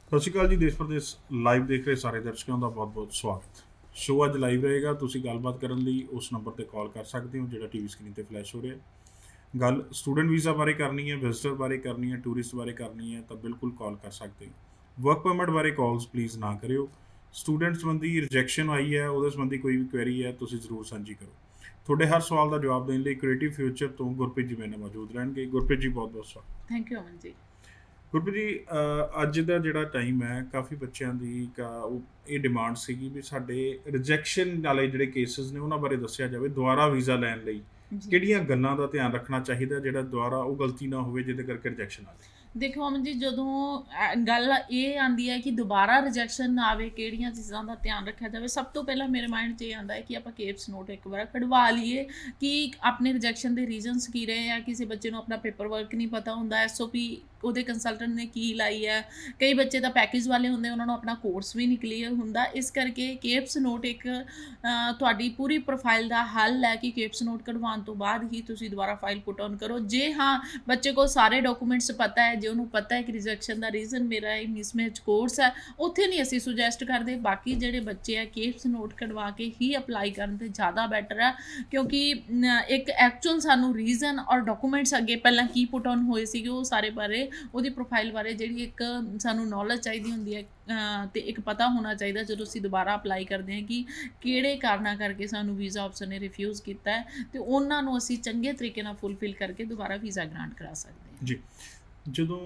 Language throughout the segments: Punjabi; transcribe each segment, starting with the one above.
ਸਤਿ ਸ਼੍ਰੀ ਅਕਾਲ ਜੀ। ਦੇਸ਼ ਪ੍ਰਦੇਸ਼ ਲਾਈਵ ਦੇਖ ਰਹੇ ਸਾਰੇ ਦਰਸ਼ਕਾਂ ਦਾ ਬਹੁਤ ਬਹੁਤ ਸਵਾਗਤ। ਸ਼ੋਅ ਅੱਜ ਲਾਈਵ ਰਹੇਗਾ। ਤੁਸੀਂ ਗੱਲਬਾਤ ਕਰਨ ਲਈ ਉਸ ਨੰਬਰ ਤੇ ਕਾਲ ਕਰ ਸਕਦੇ ਹੋ ਜਿਹੜਾ ਟੀਵੀ ਸਕਰੀਨ ਤੇ ਫਲੈਸ਼ ਹੋ ਰਿਹਾ। ਗੱਲ ਸਟੂਡੈਂਟ ਵੀਜ਼ਾ ਬਾਰੇ ਕਰਨੀ ਹੈ, ਵਿਜ਼ਟਰ ਬਾਰੇ ਕਰਨੀ ਹੈ, ਟੂਰਿਸਟ ਬਾਰੇ ਕਰਨੀ ਹੈ ਤਾਂ ਬਿਲਕੁਲ ਕਾਲ ਕਰ ਸਕਦੇ ਹੋ। ਵਰਕ ਪਰਮਿਟ ਬਾਰੇ ਕਾਲਸ ਪਲੀਜ਼ ਨਾ ਕਰਿਓ। ਸਟੂਡੈਂਟ ਸੰਬੰਧੀ ਰਿਜੈਕਸ਼ਨ ਆਈ ਹੈ, ਉਹਦੇ ਸੰਬੰਧੀ ਕੋਈ ਵੀ ਕੁਐਰੀ ਹੈ ਤੁਸੀਂ ਜ਼ਰੂਰ ਸਾਂਝੀ ਕਰੋ। ਤੁਹਾਡੇ ਹਰ ਸਵਾਲ ਦਾ ਜਵਾਬ ਦੇਣ ਲਈ ਕ੍ਰੀਏਟਿਵ ਫਿਊਚਰ ਤੋਂ ਗੁਰਪ੍ਰੀਤ ਜੀ ਮੇਰੇ ਨਾਲ ਮੌਜੂਦ ਰਹਿਣਗੇ। ਗੁਰਪ੍ਰੀਤ ਜੀ ਬਹੁਤ ਬਹੁਤ ਸਵਾਗਤ। Thank you Aman ji. ਗੁਰਪ੍ਰੀਤ ਜੀ, ਅੱਜ ਦਾ ਜਿਹੜਾ ਟਾਈਮ ਹੈ ਕਾਫੀ ਬੱਚਿਆਂ ਦੀ ਇਹ ਡਿਮਾਂਡ ਸੀਗੀ ਵੀ ਸਾਡੇ ਰਿਜੈਕਸ਼ਨ ਵਾਲੇ ਜਿਹੜੇ ਕੇਸਿਸ ਨੇ ਉਹਨਾਂ ਬਾਰੇ ਦੱਸਿਆ ਜਾਵੇ। ਦੁਬਾਰਾ ਵੀਜ਼ਾ ਲੈਣ ਲਈ ਜੀ ਕਿਹੜੀਆਂ ਗੱਲਾਂ ਦਾ ਧਿਆਨ ਰੱਖਣਾ ਚਾਹੀਦਾ ਜਿਹੜਾ ਦੁਬਾਰਾ ਉਹ ਗਲਤੀ ਨਾ ਹੋਵੇ ਜਿਹਦੇ ਕਰਕੇ ਰਿਜੈਕਸ਼ਨ ਆ ਜਾਵੇ। ਦੇਖੋ ਅਮਨ ਜੀ, ਜਦੋਂ ਗੱਲ ਇਹ ਆਉਂਦੀ ਹੈ ਕਿ ਦੁਬਾਰਾ ਰਿਜੈਕਸ਼ਨ ਨਾ ਆਵੇ, ਕਿਹੜੀਆਂ ਚੀਜ਼ਾਂ ਦਾ ਧਿਆਨ ਰੱਖਿਆ ਜਾਵੇ। ਸਭ ਤੋਂ ਪਹਿਲਾਂ ਮੇਰੇ ਮਾਈਂਡ 'ਚ ਇਹ ਆਉਂਦਾ ਹੈ ਕਿ ਆਪਾਂ ਕੇਪਸ ਨੋਟ ਇੱਕ ਵਾਰ ਕਢਵਾ ਲਈਏ ਕਿ ਆਪਣੇ ਰਿਜੈਕਸ਼ਨ ਦੇ ਰੀਜ਼ਨਸ ਕੀ ਰਹੇ ਆ। ਕਿਸੇ ਬੱਚੇ ਨੂੰ ਆਪਣਾ ਪੇਪਰ ਵਰਕ ਨਹੀਂ ਪਤਾ ਹੁੰਦਾ, SOP ਉਹਦੇ ਕੰਸਲਟੈਂਟ ਨੇ ਕੀ ਲਾਈ ਹੈ। ਕਈ ਬੱਚੇ ਤਾਂ ਪੈਕੇਜ ਵਾਲੇ ਹੁੰਦੇ, ਉਹਨਾਂ ਨੂੰ ਆਪਣਾ ਕੋਰਸ ਵੀ ਨਹੀਂ ਕਲੀਅਰ ਹੁੰਦਾ। ਇਸ ਕਰਕੇ ਕੇਪਸ ਨੋਟ ਇੱਕ ਤੁਹਾਡੀ ਪੂਰੀ ਪ੍ਰੋਫਾਈਲ ਦਾ ਹੱਲ ਹੈ ਕਿ ਕੇਪਸ ਨੋਟ ਕਢਵਾਉਣ ਤੋਂ ਬਾਅਦ ਹੀ ਤੁਸੀਂ ਦੁਬਾਰਾ ਫਾਈਲ ਪੁੱਟ ਔਨ ਕਰੋ। ਜੇ ਹਾਂ ਬੱਚੇ ਕੋਲ ਸਾਰੇ ਡਾਕੂਮੈਂਟਸ ਪਤਾ ਹੈ, ਜੇ ਉਹਨੂੰ ਪਤਾ ਹੈ ਕਿ ਰਿਜੈਕਸ਼ਨ ਦਾ ਰੀਜ਼ਨ ਮੇਰਾ ਇਹ ਮਿਸਮੈਚ ਕੋਰਸ ਹੈ, ਉੱਥੇ ਨਹੀਂ ਅਸੀਂ ਸੁਜੈਸਟ ਕਰਦੇ। ਬਾਕੀ ਜਿਹੜੇ ਬੱਚੇ ਆ ਕੇਪਸ ਨੋਟ ਕਢਵਾ ਕੇ ਹੀ ਅਪਲਾਈ ਕਰਨ ਤੇ ਜ਼ਿਆਦਾ ਬੈਟਰ ਹੈ, ਕਿਉਂਕਿ ਇੱਕ ਐਕਚੁਅਲ ਸਾਨੂੰ ਰੀਜ਼ਨ ਔਰ ਡਾਕੂਮੈਂਟਸ ਅੱਗੇ ਪਹਿਲਾਂ ਕੀ ਪੁੱਟ ਔਨ ਹੋਏ ਸੀਗੇ ਉਹ ਸਾਰੇ ਬਾਰੇ, ਉਹਦੀ ਪ੍ਰੋਫਾਈਲ ਬਾਰੇ ਜਿਹੜੀ ਇੱਕ ਸਾਨੂੰ ਨੌਲੇਜ ਚਾਹੀਦੀ ਹੁੰਦੀ ਹੈ ਤੇ ਇੱਕ ਪਤਾ ਹੋਣਾ ਚਾਹੀਦਾ ਜਦੋਂ ਅਸੀਂ ਦੁਬਾਰਾ ਅਪਲਾਈ ਕਰਦੇ ਹਾਂ ਕਿ ਕਿਹੜੇ ਕਾਰਨਾਂ ਕਰਕੇ ਸਾਨੂੰ ਵੀਜ਼ਾ ਅਫਸਰ ਨੇ ਰਿਫਿਊਜ਼ ਕੀਤਾ ਹੈ, ਤੇ ਉਹਨਾਂ ਨੂੰ ਅਸੀਂ ਚੰਗੇ ਤਰੀਕੇ ਨਾਲ ਫੁੱਲਫਿਲ ਕਰਕੇ ਦੁਬਾਰਾ ਵੀਜ਼ਾ ਗ੍ਰਾਂਟ ਕਰਾ ਸਕਦੇ ਹਾਂ। ਜੀ, ਜਦੋਂ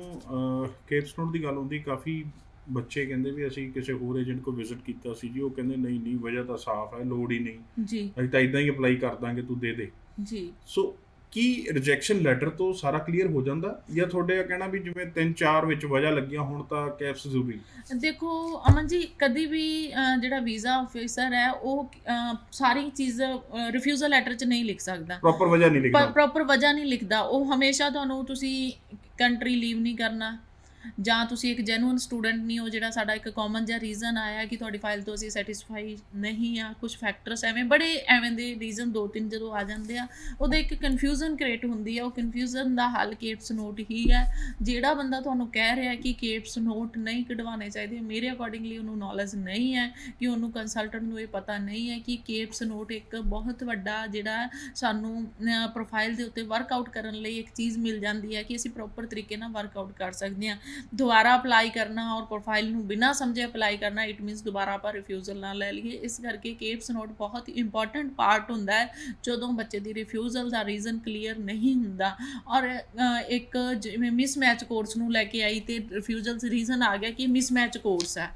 ਕੇਪਸ ਨੋਟ ਦੀ ਗੱਲ ਹੁੰਦੀ ਕਾਫੀ ਬੱਚੇ ਕਹਿੰਦੇ ਵੀ ਅਸੀਂ ਕਿਸੇ ਹੋਰ ਏਜੰਟ ਕੋਲ ਵਿਜ਼ਿਟ ਕੀਤਾ ਸੀ ਜੀ, ਉਹ ਕਹਿੰਦੇ ਨਹੀਂ ਨਹੀਂ ਵਜ੍ਹਾ ਤਾਂ ਸਾਫ਼ ਹੈ, ਲੋੜ ਹੀ ਨਹੀਂ, ਜੀ ਅਸੀਂ ਤਾਂ ਇਦਾਂ ਹੀ ਅਪਲਾਈ ਕਰ ਦਾਂਗੇ, ਤੂੰ ਦੇ ਦੇ। ਜੀ ਸੋ ਕੀ ਰਿਜੈਕਸ਼ਨ ਲੈਟਰ ਤੋਂ ਸਾਰਾ ਕਲੀਅਰ ਹੋ ਜਾਂਦਾ ਜਾਂ ਤੁਹਾਡੇ ਆ ਕਹਿਣਾ ਵੀ ਜਿਵੇਂ 3-4 ਵਿੱਚ ਵਜ੍ਹਾ ਲੱਗੀਆਂ ਹੁਣ ਤਾਂ ਕੈਪਸ ਜ਼ਰੂਰੀ? ਦੇਖੋ ਅਮਨ ਜੀ, ਕਦੀ ਵੀ ਜਿਹੜਾ ਵੀਜ਼ਾ ਆਫਿਸਰ ਹੈ ਉਹ ਸਾਰੀ ਚੀਜ਼ ਰਿਫਿਊਜ਼ਲ ਲੈਟਰ 'ਚ ਨਹੀਂ ਲਿਖ ਸਕਦਾ, ਪ੍ਰੋਪਰ ਵਜ੍ਹਾ ਨਹੀਂ ਲਿਖਦਾ, ਪ੍ਰੋਪਰ ਵਜ੍ਹਾ ਨਹੀਂ ਲਿਖਦਾ। ਉਹ ਹਮੇਸ਼ਾ ਤੁਹਾਨੂੰ ਤੁਸੀਂ ਕੰਟਰੀ ਲੀਵ ਨਹੀਂ ਕਰਨਾ, ਜਾਂ ਤੁਸੀਂ ਇੱਕ ਜੈਨੂਅਨ ਸਟੂਡੈਂਟ ਨਹੀਂ ਹੋ, ਜਿਹੜਾ ਸਾਡਾ ਇੱਕ ਕਾਮਨ ਜਿਹਾ ਰੀਜ਼ਨ ਆਇਆ ਕਿ ਤੁਹਾਡੀ ਫਾਈਲ ਤੋਂ ਅਸੀਂ ਸੈਟਿਸਫਾਈ ਨਹੀਂ ਆ, ਕੁਝ ਫੈਕਟਰਸ ਐਵੇਂ ਦੇ ਰੀਜ਼ਨ 2-3 ਜਦੋਂ ਆ ਜਾਂਦੇ ਆ, ਉਹਦੇ ਇੱਕ ਕਨਫਿਊਜ਼ਨ ਕ੍ਰੀਏਟ ਹੁੰਦੀ ਹੈ। ਉਹ ਕਨਫਿਊਜ਼ਨ ਦਾ ਹੱਲ ਕੇਪਸ ਨੋਟ ਹੀ ਹੈ। ਜਿਹੜਾ ਬੰਦਾ ਤੁਹਾਨੂੰ ਕਹਿ ਰਿਹਾ ਕਿ ਕੇਪਸ ਨੋਟ ਨਹੀਂ ਕਢਵਾਉਣੇ ਚਾਹੀਦੇ, ਮੇਰੇ ਅਕੋਰਡਿੰਗਲੀ ਉਹਨੂੰ ਨੌਲੇਜ ਨਹੀਂ ਹੈ ਕਿ ਉਹਨੂੰ ਕੰਸਲਟੈਂਟ ਨੂੰ ਇਹ ਪਤਾ ਨਹੀਂ ਹੈ ਕਿ ਕੇਪਸ ਨੋਟ ਇੱਕ ਬਹੁਤ ਵੱਡਾ ਜਿਹੜਾ ਸਾਨੂੰ ਪ੍ਰੋਫਾਈਲ ਦੇ ਉੱਤੇ ਵਰਕਆਊਟ ਕਰਨ ਲਈ ਇੱਕ ਚੀਜ਼ ਮਿਲ ਜਾਂਦੀ ਹੈ ਕਿ ਅਸੀਂ ਪ੍ਰੋਪਰ ਤਰੀਕੇ ਨਾਲ ਵਰਕਆਊਟ ਕਰ ਸਕਦੇ ਹਾਂ। ਦੁਬਾਰਾ ਅਪਲਾਈ ਕਰਨਾ ਔਰ ਪ੍ਰੋਫਾਈਲ ਨੂੰ ਬਿਨਾਂ ਸਮਝੇ ਅਪਲਾਈ ਕਰਨਾ, ਇਟ ਮੀਨਸ ਦੁਬਾਰਾ ਆਪਾਂ ਰਿਫਿਊਜ਼ਲ ਨਾ ਲੈ ਲਈਏ। ਇਸ ਕਰਕੇ ਕੇਪਸ ਨੋਟ ਬਹੁਤ ਇੰਪੋਰਟੈਂਟ ਪਾਰਟ ਹੁੰਦਾ ਹੈ ਜਦੋਂ ਬੱਚੇ ਦੀ ਰਿਫਿਊਜ਼ਲ ਦਾ ਰੀਜ਼ਨ ਕਲੀਅਰ ਨਹੀਂ ਹੁੰਦਾ। ਔਰ ਇੱਕ ਜਿਵੇਂ ਮਿਸਮੈਚ ਕੋਰਸ ਨੂੰ ਲੈ ਕੇ ਆਈ ਤੇ ਰਿਫਿਊਜ਼ਲ ਰੀਜ਼ਨ ਆ ਗਿਆ ਕਿ ਮਿਸਮੈਚ ਕੋਰਸ ਹੈ,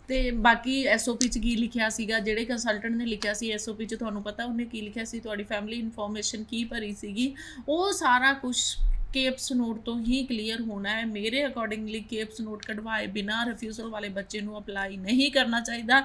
ਤੇ ਬਾਕੀ SOP 'ਚ ਕੀ ਲਿਖਿਆ ਸੀਗਾ, ਜਿਹੜੇ ਕੰਸਲਟੈਂਟ ਨੇ ਲਿਖਿਆ ਸੀ SOP 'ਚ, ਤੁਹਾਨੂੰ ਪਤਾ ਉਹਨੇ ਕੀ ਲਿਖਿਆ ਸੀ, ਤੁਹਾਡੀ ਫੈਮਿਲੀ ਇਨਫੋਰਮੇਸ਼ਨ ਕੀ ਭਰੀ ਸੀਗੀ, ਉਹ ਸਾਰਾ ਕੁਝ ਕੇਪਸ ਨੋਟ ਤੋਂ ਹੀ ਕਲੀਅਰ ਹੋਣਾ ਹੈ। ਮੇਰੇ ਅਕੋਰਡਿੰਗਲੀ ਕੇਪਸ ਨੋਟ ਕਢਵਾਏ ਬਿਨਾਂ ਰਿਫਿਊਜ਼ਲ ਵਾਲੇ ਬੱਚੇ ਨੂੰ ਅਪਲਾਈ ਨਹੀਂ ਕਰਨਾ ਚਾਹੀਦਾ।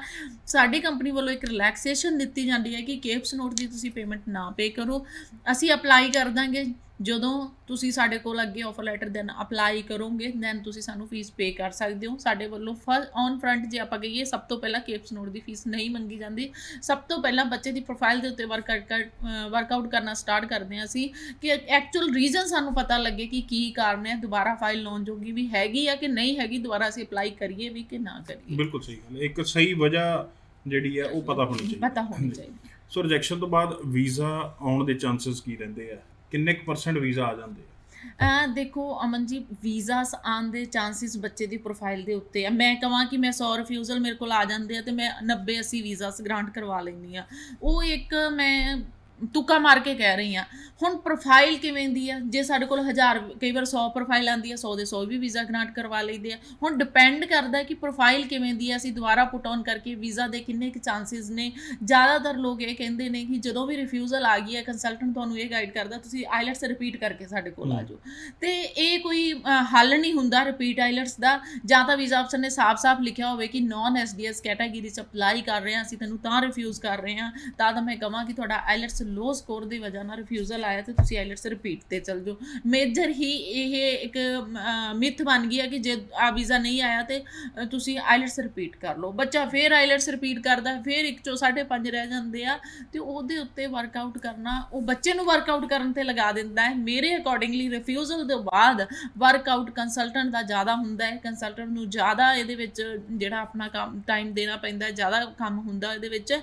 ਸਾਡੀ ਕੰਪਨੀ ਵੱਲੋਂ ਇੱਕ ਰਿਲੈਕਸੇਸ਼ਨ ਦਿੱਤੀ ਜਾਂਦੀ ਹੈ ਕਿ ਕੇਪਸ ਨੋਟ ਦੀ ਤੁਸੀਂ ਪੇਮੈਂਟ ਨਾ ਪੇ ਕਰੋ, ਅਸੀਂ ਅਪਲਾਈ ਕਰ ਦਾਂਗੇ। ਜਦੋਂ ਤੁਸੀਂ ਸਾਡੇ ਕੋਲ ਅੱਗੇ ਆਫਰ ਲੈਟਰ ਦੈਨ ਅਪਲਾਈ ਕਰੋਗੇ, ਦੈਨ ਤੁਸੀਂ ਸਾਨੂੰ ਫੀਸ ਪੇ ਕਰ ਸਕਦੇ ਹੋ। ਸਾਡੇ ਵੱਲੋਂ ਔਨ ਫਰੰਟ ਜੇ ਆਪਾਂ ਕਹੀਏ, ਸਭ ਤੋਂ ਪਹਿਲਾਂ ਕੇਪਸ ਨੋਟ ਦੀ ਫੀਸ ਨਹੀਂ ਮੰਗੀ ਜਾਂਦੀ। ਸਭ ਤੋਂ ਪਹਿਲਾਂ ਬੱਚੇ ਦੀ ਪ੍ਰੋਫਾਈਲ ਦੇ ਉੱਤੇ ਵਰਕਆਊਟ ਕਰਨਾ ਸਟਾਰਟ ਕਰਦੇ ਹਾਂ ਅਸੀਂ ਕਿ ਐਕਚੁਅਲ ਰੀਜ਼ਨ ਸਾਨੂੰ ਪਤਾ ਲੱਗੇ ਕਿ ਕੀ ਕਾਰਨ ਹੈ, ਦੁਬਾਰਾ ਫਾਈਲ ਲਾਉਣ ਜੋਗੀ ਵੀ ਹੈਗੀ ਆ ਕਿ ਨਹੀਂ ਹੈਗੀ, ਦੁਬਾਰਾ ਅਸੀਂ ਅਪਲਾਈ ਕਰੀਏ ਵੀ ਕਿ ਨਾ ਕਰੀਏ। ਬਿਲਕੁਲ ਸਹੀ ਗੱਲ ਹੈ। ਇੱਕ ਸਹੀ ਵਜ੍ਹਾ ਜਿਹੜੀ ਹੈ ਉਹ ਪਤਾ ਹੋਣੀ ਚਾਹੀਦੀ। ਸੋ ਰਿਜੈਕਸ਼ਨ ਤੋਂ ਬਾਅਦ ਵੀਜ਼ਾ ਆਉਣ ਦੇ ਚਾਂਸਸ ਕੀ ਰਹਿੰਦੇ ਆ? ਕਿੰਨੇ ਕੁ % ਵੀਜ਼ਾ ਆ ਜਾਂਦੇ ਆ? ਦੇਖੋ ਅਮਨ ਜੀ, ਵੀਜ਼ਾਸ ਆਉਣ ਦੇ ਚਾਂਸਿਸ ਬੱਚੇ ਦੀ ਪ੍ਰੋਫਾਈਲ ਦੇ ਉੱਤੇ ਆ। ਮੈਂ ਕਹਾਂ ਕਿ ਮੈਂ 100 ਰਿਫਿਊਜ਼ਲ ਮੇਰੇ ਕੋਲ ਆ ਜਾਂਦੇ ਆ ਤੇ ਮੈਂ 90-80 ਵੀਜ਼ਾਸ ਗ੍ਰਾਂਟ ਕਰਵਾ ਲੈਂਦੀ ਹਾਂ। ਉਹ ਇੱਕ ਮੈਂ ਤੁੱਕਾ ਮਾਰ ਕੇ ਕਹਿ ਰਹੀ ਹਾਂ। ਹੁਣ ਪ੍ਰੋਫਾਈਲ ਕਿਵੇਂ ਦੀ ਆ, ਜੇ ਸਾਡੇ ਕੋਲ 1000 ਕਈ ਵਾਰ 100 ਪ੍ਰੋਫਾਈਲ ਆਉਂਦੀ ਆ, 100 ਦੇ 100 ਵੀ ਵੀਜ਼ਾ ਗ੍ਰਾਂਟ ਕਰਵਾ ਲਈਦੇ ਆ। ਹੁਣ ਡਿਪੈਂਡ ਕਰਦਾ ਕਿ ਪ੍ਰੋਫਾਈਲ ਕਿਵੇਂ ਦੀ ਆ, ਅਸੀਂ ਦੁਬਾਰਾ ਪੁੱਟ ਔਨ ਕਰਕੇ ਵੀਜ਼ਾ ਦੇ ਕਿੰਨੇ ਕੁ ਚਾਂਸਿਸ ਨੇ। ਜ਼ਿਆਦਾਤਰ ਲੋਕ ਇਹ ਕਹਿੰਦੇ ਨੇ ਕਿ ਜਦੋਂ ਵੀ ਰਿਫਿਊਜ਼ਲ ਆ ਗਈ ਹੈ, ਕੰਸਲਟੈਂਟ ਤੁਹਾਨੂੰ ਇਹ ਗਾਈਡ ਕਰਦਾ ਤੁਸੀਂ ਆਈਲੈਟਸ ਰਿਪੀਟ ਕਰਕੇ ਸਾਡੇ ਕੋਲ ਆ ਜਾਓ, ਤੇ ਇਹ ਕੋਈ ਹੱਲ ਨਹੀਂ ਹੁੰਦਾ ਰਿਪੀਟ ਆਈਲੈਟਸ ਦਾ। ਜਾਂ ਤਾਂ ਵੀਜ਼ਾ ਅਫਸਰ ਨੇ ਸਾਫ਼-ਸਾਫ਼ ਲਿਖਿਆ ਹੋਵੇ ਕਿ ਨੌਨ SDS ਕੈਟਾਗਰੀ 'ਚ ਅਪਲਾਈ ਕਰ ਰਹੇ ਹਾਂ ਅਸੀਂ, ਤੈਨੂੰ ਤਾਂ ਰਿਫਿਊਜ਼ ਕਰ ਰਹੇ ਹਾਂ, ਤਾਂ ਮੈਂ ਕਹਾਂ ਕਿ ਤੁਹਾਡਾ ਆਈਲੈਟਸ ਲੋ ਸਕੋਰ ਦੀ ਵਜ੍ਹਾ ਨਾਲ ਰਿਫਿਊਜ਼ਲ ਆਇਆ ਤੇ ਤੁਸੀਂ ਆਈਲੈਟਸ ਰਿਪੀਟ ਤੇ ਚਲ ਜਾਓ। ਮੇਜਰ ਹੀ ਇਹ ਇੱਕ ਮਿਥ ਬਣ ਗਈ ਹੈ ਕਿ ਜੇ ਆ ਵੀਜ਼ਾ ਨਹੀਂ ਆਇਆ ਤੇ ਤੁਸੀਂ ਆਈਲੈਟਸ ਰਿਪੀਟ ਕਰ ਲਓ। ਬੱਚਾ ਫਿਰ ਆਈਲੈਟਸ ਰਿਪੀਟ ਕਰਦਾ, ਫਿਰ 1 ਚੋਂ 5.5 ਰਹਿ ਜਾਂਦੇ ਆ ਤੇ ਉਹਦੇ ਉੱਤੇ ਵਰਕਆਊਟ ਕਰਨਾ, ਉਹ ਬੱਚੇ ਨੂੰ ਵਰਕਆਊਟ ਕਰਨ ਤੇ ਲਗਾ ਦਿੰਦਾ ਹੈ। ਮੇਰੇ ਅਕੋਰਡਿੰਗਲੀ ਰਿਫਿਊਜ਼ਲ ਤੋਂ ਬਾਅਦ ਵਰਕਆਊਟ ਕੰਸਲਟੈਂਟ ਦਾ ਜ਼ਿਆਦਾ ਹੁੰਦਾ ਹੈ। ਕੰਸਲਟੈਂਟ ਨੂੰ ਜ਼ਿਆਦਾ ਇਹਦੇ ਵਿੱਚ ਜਿਹੜਾ ਆਪਣਾ ਕੰਮ ਟਾਈਮ ਦੇਣਾ ਪੈਂਦਾ, ਜ਼ਿਆਦਾ ਕੰਮ ਹੁੰਦਾ ਇਹਦੇ ਵਿੱਚ।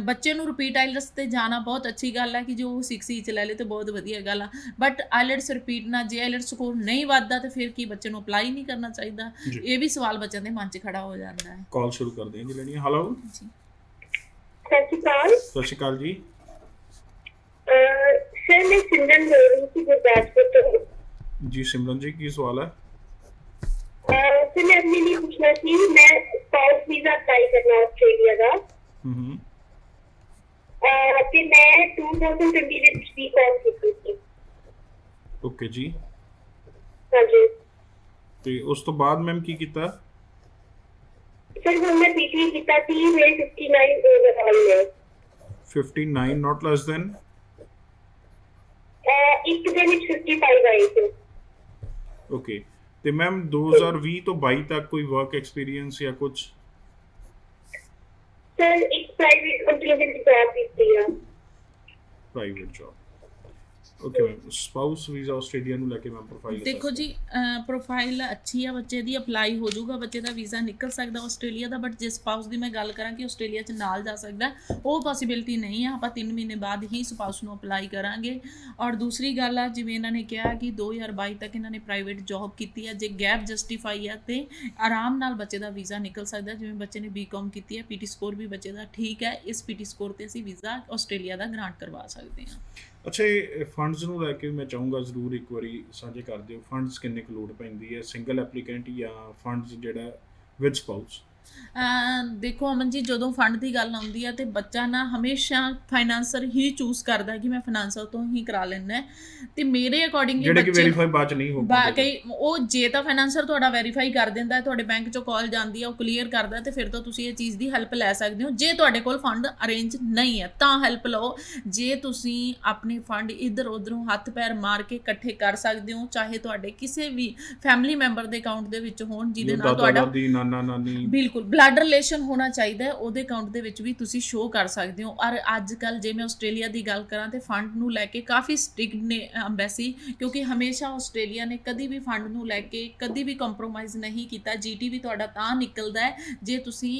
ਬੱਚੇ ਨੂੰ ਰਿਪੀਟ ਆਈਲੈਟਸ ਤੇ ਜਾਣਾ ਬਹੁਤ ਅੱਛੀ ਗੱਲ ਹੈ ਕਿ ਜੋ ਉਹ 6 ਚ ਲੈ ਲੇ ਤੇ ਬਹੁਤ ਵਧੀਆ ਗੱਲ ਆ, ਬਟ ਆਈਲੈਟਸ ਰਿਪੀਟ ਨਾਲ ਜੇ ਆਈਲੈਟਸ ਸਕੋਰ ਨਹੀਂ ਵੱਧਦਾ ਤੇ ਫਿਰ ਕੀ ਬੱਚੇ ਨੂੰ ਅਪਲਾਈ ਨਹੀਂ ਕਰਨਾ ਚਾਹੀਦਾ? ਜੀ। ਇਹ ਵੀ ਸਵਾਲ ਬੱਚਿਆਂ ਦੇ ਮਨ 'ਚ ਖੜਾ ਹੋ ਜਾਂਦਾ ਹੈ। ਕਾਲ ਸ਼ੁਰੂ ਕਰਦੇ ਹਾਂ ਜੀ ਲੈਣੀ। ਹੈਲੋ, ਜੀ ਸਤਿ ਸ਼੍ਰੀ ਅਕਾਲ ਸਤਿ ਸ਼੍ਰੀ ਅਕਾਲ ਜੀ। ਸਰ, ਮੈਂ ਸਿਮਰਨ ਬੋਲ ਰਹੀ ਸੀ ਗੁਰਦਾਸਪੁਰ ਤੋਂ। ਜੀ ਸਿਮਰਨ ਜੀ, ਕੀ ਸਵਾਲ ਹੈ? ਸਰ, ਮੈਂ ਆਪਣੇ ਲਈ ਪੁੱਛਣਾ ਸੀ, ਮੈਂ ਸਪਾਊਸ ਵੀਜ਼ਾ ਅਪਲਾਈ ਕਰਨਾ ਆਸਟ੍ਰੇਲੀਆ ਦਾ। ਤੇ ਮੈਂ 2020 ਦੇ ਵਿੱਚ ਬੀਕੌਮ ਕੀਤੀ ਸੀ। ਓਕੇ ਜੀ। ਹਾਂਜੀ ਤੇ ਉਸ ਤੋਂ ਬਾਅਦ ਮੈਮ ਕੀ ਕੀਤਾ? ਸਰ, ਹੁਣ ਮੈਂ ਪੀਟੀ ਕੀਤਾ ਸੀ, ਮੇਰੇ 59 ਓਵਰਆਲ ਨੇ। 59 ਨਾਟ ਲੈਸ ਦੈਨ? ਇੱਕ ਦੇ ਵਿੱਚ 55 ਆਏ ਸੀ। ਓਕੇ। ਤੇ ਮੈਮ 2020 ਤੋਂ 22 ਤੱਕ ਕੋਈ ਵਰਕ ਐਕਸਪੀਰੀਅੰਸ ਜਾਂ ਕੁਝ? ਸਰ, ਇੱਕ ਪ੍ਰਾਈਵੇਟ ਕੰਪਨੀ ਦੇ ਵਿੱਚ ਜੌਬ ਕੀਤੀ ਆ। Private job. Okay ma'am, spouse visa Australia ਨੂੰ ਲੈ ਕੇ ਮੈਂ ਪ੍ਰੋਫਾਈਲ ਦੇਖੋ ਜੀ, ਪ੍ਰੋਫਾਈਲ ਅੱਛੀ ਆ ਬੱਚੇ ਦੀ, ਅਪਲਾਈ ਹੋ ਜਾਊਗਾ, ਬੱਚੇ ਦਾ ਵੀਜ਼ਾ ਨਿਕਲ ਸਕਦਾ ਆਸਟ੍ਰੇਲੀਆ ਦਾ। ਬਟ ਜੇ ਸਪਾਊਸ ਦੀ ਮੈਂ ਗੱਲ ਕਰਾਂ ਕਿ ਆਸਟ੍ਰੇਲੀਆ 'ਚ ਨਾਲ ਜਾ ਸਕਦਾ, ਉਹ ਪੋਸੀਬਿਲਿਟੀ ਨਹੀਂ ਆ। ਆਪਾਂ 3 ਮਹੀਨੇ ਬਾਅਦ ਹੀ ਸਪਾਊਸ ਨੂੰ ਅਪਲਾਈ ਕਰਾਂਗੇ। ਔਰ ਦੂਸਰੀ ਗੱਲ ਆ, ਜਿਵੇਂ ਇਹਨਾਂ ਨੇ ਕਿਹਾ ਕਿ 2022 ਤੱਕ ਇਹਨਾਂ ਨੇ ਪ੍ਰਾਈਵੇਟ ਜੌਬ ਕੀਤੀ ਹੈ, ਜੇ ਗੈਪ ਜਸਟੀਫਾਈ ਆ ਤੇ ਆਰਾਮ ਨਾਲ ਬੱਚੇ ਦਾ ਵੀਜ਼ਾ ਨਿਕਲ ਸਕਦਾ। ਜਿਵੇਂ ਬੱਚੇ ਨੇ ਬੀਕਾਮ ਕੀਤੀ ਹੈ, ਪੀਟੀ ਸਕੋਰ ਵੀ ਬੱਚੇ ਦਾ ਠੀਕ ਹੈ, ਇਸ ਪੀਟੀ ਸਕੋਰ ਤੇ ਅਸੀਂ ਵੀਜ਼ਾ ਆਸਟ੍ਰੇਲੀਆ ਦਾ ਗ੍ਰਾਂਟ ਕਰਵਾ ਸਕਦੇ ਹਾਂ। ਅੱਛਾ, ਇਹ ਫੰਡਸ ਨੂੰ ਲੈ ਕੇ ਮੈਂ ਚਾਹੂੰਗਾ ਜ਼ਰੂਰ ਇੱਕ ਵਾਰੀ ਸਾਂਝੇ ਕਰ ਦਿਓ। ਫੰਡਸ ਕਿੰਨੇ ਕੁ ਲੋੜ ਪੈਂਦੀ ਹੈ, ਸਿੰਗਲ ਐਪਲੀਕੈਂਟ ਜਾਂ ਫੰਡਸ ਜਿਹੜਾ ਵਿਦ ਸਪਾਊਸ? ਦੇਖੋ ਅਮਨ ਜੀ, ਜਦੋਂ ਫੰਡ ਦੀ ਗੱਲ ਆਉਂਦੀ ਹੈ ਤੇ ਬੱਚਾ ਨਾ ਹਮੇਸ਼ਾ ਫਾਈਨਾਂਸਰ ਹੀ ਚੂਜ਼ ਕਰਦਾ ਕਿ ਮੈਂ ਫਾਈਨਾਂਸਰ ਤੋਂ ਹੀ ਕਰਾ ਲੈਣਾ। ਤੇ ਮੇਰੇ ਅਕੋਰਡਿੰਗਲੀ ਜਿਹੜੇ ਕਿ ਬੱਚੇ ਵੈਰੀਫਾਈ ਬਾਅਦ ਚ ਨਹੀਂ ਹੋ ਪਾਉਂਦੇ। ਬਾਕੀ ਉਹ ਜੇ ਤਾਂ ਫਾਈਨਾਂਸਰ ਤੁਹਾਡਾ ਵੈਰੀਫਾਈ ਕਰ ਦਿੰਦਾ, ਤੁਹਾਡੇ ਬੈਂਕ ਚੋਂ ਕਾਲ ਜਾਂਦੀ ਹੈ, ਉਹ ਕਲੀਅਰ ਕਰਦਾ, ਤੇ ਫਿਰ ਤਾਂ ਤੁਸੀਂ ਇਹ ਚੀਜ਼ ਦੀ ਹੈਲਪ ਲੈ ਸਕਦੇ ਹੋ। ਜੇ ਤੁਹਾਡੇ ਕੋਲ ਫੰਡ ਅਰੇਂਜ ਨਹੀਂ ਹੈ ਤਾਂ ਹੈਲਪ ਲਓ। ਜੇ ਤੁਸੀਂ ਆਪਣੇ ਫੰਡ ਇੱਧਰ ਉੱਧਰੋਂ ਹੱਥ ਪੈਰ ਮਾਰ ਕੇ ਇਕੱਠੇ ਕਰ ਸਕਦੇ ਹੋ, ਚਾਹੇ ਤੁਹਾਡੇ ਕਿਸੇ ਵੀ ਫੈਮਿਲੀ ਮੈਂਬਰ ਦੇ ਅਕਾਊਂਟ ਦੇ ਵਿੱਚ ਹੋਣ ਜਿਹਦੇ ਨਾਲ ਤੁਹਾਡਾ ਨਾਨਾ ਨਾਨੀ ਬਿਲਕੁਲ ਬਲੱਡ ਰਿਲੇਸ਼ਨ ਹੋਣਾ ਚਾਹੀਦਾ ਹੈ, ਉਹਦੇ ਅਕਾਊਂਟ ਦੇ ਵਿੱਚ ਵੀ ਤੁਸੀਂ ਸ਼ੋਅ ਕਰ ਸਕਦੇ ਹੋ। ਔਰ ਅੱਜ ਕੱਲ੍ਹ ਜੇ ਮੈਂ ਆਸਟ੍ਰੇਲੀਆ ਦੀ ਗੱਲ ਕਰਾਂ ਤੇ ਫੰਡ ਨੂੰ ਲੈ ਕੇ ਕਾਫੀ ਸਟ੍ਰਿਕਟ ਨੇ ਅੰਬੈਸੀ, ਕਿਉਂਕਿ ਹਮੇਸ਼ਾ ਆਸਟ੍ਰੇਲੀਆ ਨੇ ਕਦੀ ਵੀ ਫੰਡ ਨੂੰ ਲੈ ਕੇ ਕਦੀ ਵੀ ਕੰਪਰੋਮਾਈਜ਼ ਨਹੀਂ ਕੀਤਾ। ਜੀਟੀ ਵੀ ਤੁਹਾਡਾ ਤਾਂ ਨਿਕਲਦਾ ਹੈ ਜੇ ਤੁਸੀਂ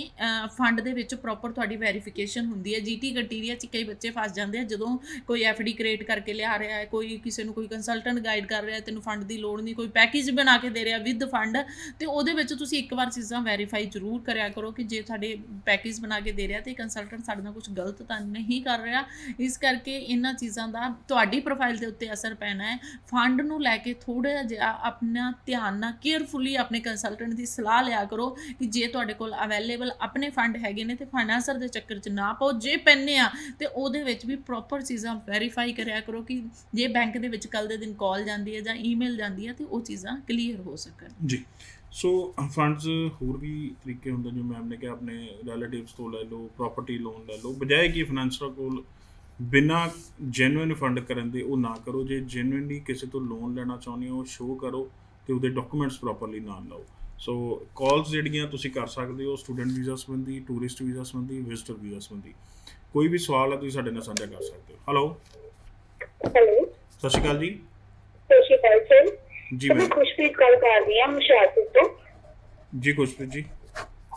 ਫੰਡ ਦੇ ਵਿੱਚ ਪ੍ਰੋਪਰ ਤੁਹਾਡੀ ਵੈਰੀਫਿਕੇਸ਼ਨ ਹੁੰਦੀ ਹੈ। ਜੀਟੀ ਕ੍ਰਾਈਟੇਰੀਆ 'ਚ ਕਈ ਬੱਚੇ ਫਸ ਜਾਂਦੇ ਆ, ਜਦੋਂ ਕੋਈ ਐਫਡੀ ਕ੍ਰੀਏਟ ਕਰਕੇ ਲਿਆ ਰਿਹਾ ਹੈ, ਕੋਈ ਕਿਸੇ ਨੂੰ ਕੋਈ ਕੰਸਲਟੈਂਟ ਗਾਈਡ ਕਰ ਰਿਹਾ, ਤੈਨੂੰ ਫੰਡ ਦੀ ਲੋੜ ਨਹੀਂ, ਕੋਈ ਪੈਕੇਜ ਬਣਾ ਕੇ ਦੇ ਰਿਹਾ ਵਿਦ ਫੰਡ, ਤੇ ਉਹਦੇ ਵਿੱਚ ਤੁਸੀਂ ਇੱਕ ਵਾਰ ਚੀਜ਼ਾਂ ਵੈਰੀਫਾਈ ਜ਼ਰੂਰ ਕਰਿਆ ਕਰੋ ਕਿ ਜੇ ਸਾਡੇ ਪੈਕੇਜ ਬਣਾ ਕੇ ਦੇ ਰਿਹਾ ਤੇ ਕੰਸਲਟੈਂਟ ਸਾਡੇ ਨਾਲ ਕੁਝ ਗਲਤ ਤਾਂ ਨਹੀਂ ਕਰ ਰਿਹਾ। ਇਸ ਕਰਕੇ ਇਹਨਾਂ ਚੀਜ਼ਾਂ ਦਾ ਤੁਹਾਡੀ ਪ੍ਰੋਫਾਈਲ ਦੇ ਉੱਤੇ ਅਸਰ ਪੈਣਾ ਹੈ। ਫੰਡ ਨੂੰ ਲੈ ਕੇ ਥੋੜ੍ਹਾ ਜਿਹਾ ਆਪਣਾ ਧਿਆਨ ਨਾਲ ਕੇਅਰਫੁਲੀ ਆਪਣੇ ਕੰਸਲਟੈਂਟ ਦੀ ਸਲਾਹ ਲਿਆ ਕਰੋ ਕਿ ਜੇ ਤੁਹਾਡੇ ਕੋਲ ਅਵੇਲੇਬਲ ਆਪਣੇ ਫੰਡ ਹੈਗੇ ਨੇ ਤੇ ਫਾਈਨਾਂਸਰ ਦੇ ਚੱਕਰ 'ਚ ਨਾ ਪਾਓ। ਜੇ ਪੈਂਦੇ ਆ ਤੇ ਉਹਦੇ ਵਿੱਚ ਵੀ ਪ੍ਰੋਪਰ ਚੀਜ਼ਾਂ ਵੈਰੀਫਾਈ ਕਰਿਆ ਕਰੋ ਕਿ ਜੇ ਬੈਂਕ ਦੇ ਵਿੱਚ ਕੱਲ੍ਹ ਦੇ ਦਿਨ ਕਾਲ ਜਾਂਦੀ ਹੈ ਜਾਂ ਈਮੇਲ ਜਾਂਦੀ ਹੈ ਤੇ ਉਹ ਚੀਜ਼ਾਂ ਕਲੀਅਰ ਹੋ ਸਕਣ ਜੀ। ਸੋ ਫੰਡਸ ਹੋਰ ਵੀ ਤਰੀਕੇ ਹੁੰਦੇ, ਜੋ ਮੈਮ ਨੇ ਕਿਹਾ ਆਪਣੇ ਰਿਲੇਟਿਵਸ ਤੋਂ ਲੈ ਲਓ, ਪ੍ਰਾਪਰਟੀ ਲੋਨ ਲੈ ਲਓ, ਬਜਾਏ ਕਿ ਫਾਈਨਾਂਸਰ ਕੋਲ ਬਿਨਾਂ ਜੈਨੂਇਨ ਫੰਡ ਕਰਨ ਦੇ ਉਹ ਨਾ ਕਰੋ। ਜੇ ਜੈਨੂਇਨਲੀ ਕਿਸੇ ਤੋਂ ਲੋਨ ਲੈਣਾ ਚਾਹੁੰਦੇ ਹੋ, ਸ਼ੋਅ ਕਰੋ ਅਤੇ ਉਹਦੇ ਡਾਕੂਮੈਂਟਸ ਪ੍ਰੋਪਰਲੀ ਨਾਲ ਲਓ। ਸੋ ਕਾਲਸ ਜਿਹੜੀਆਂ ਤੁਸੀਂ ਕਰ ਸਕਦੇ ਹੋ ਸਟੂਡੈਂਟ ਵੀਜ਼ਾ ਸੰਬੰਧੀ, ਟੂਰਿਸਟ ਵੀਜ਼ਾ ਸੰਬੰਧੀ, ਵਿਜ਼ਟਰ ਵੀਜ਼ਾ ਸੰਬੰਧੀ। ਕੋਈ ਵੀ ਸਵਾਲ ਹੈ ਤੁਸੀਂ ਸਾਡੇ ਨਾਲ ਸਾਂਝਾ ਕਰ ਸਕਦੇ ਹੋ। ਹੈਲੋ, ਸਤਿ ਸ਼੍ਰੀ ਅਕਾਲ ਜੀ। ਸਤਿ ਸ਼੍ਰੀ ਅਕਾਲ ਸਰ ਜੀ ਮੈਂ ਖੁਸ਼ਪ੍ਰੀਤ ਗੱਲ ਕਰ ਰਹੀ ਹਾਂ ਹੁਸ਼ਿਆਰਪੁਰ ਤੋਂ। ਜੀ ਖੁਸ਼ਪ੍ਰੀਤ ਜੀ।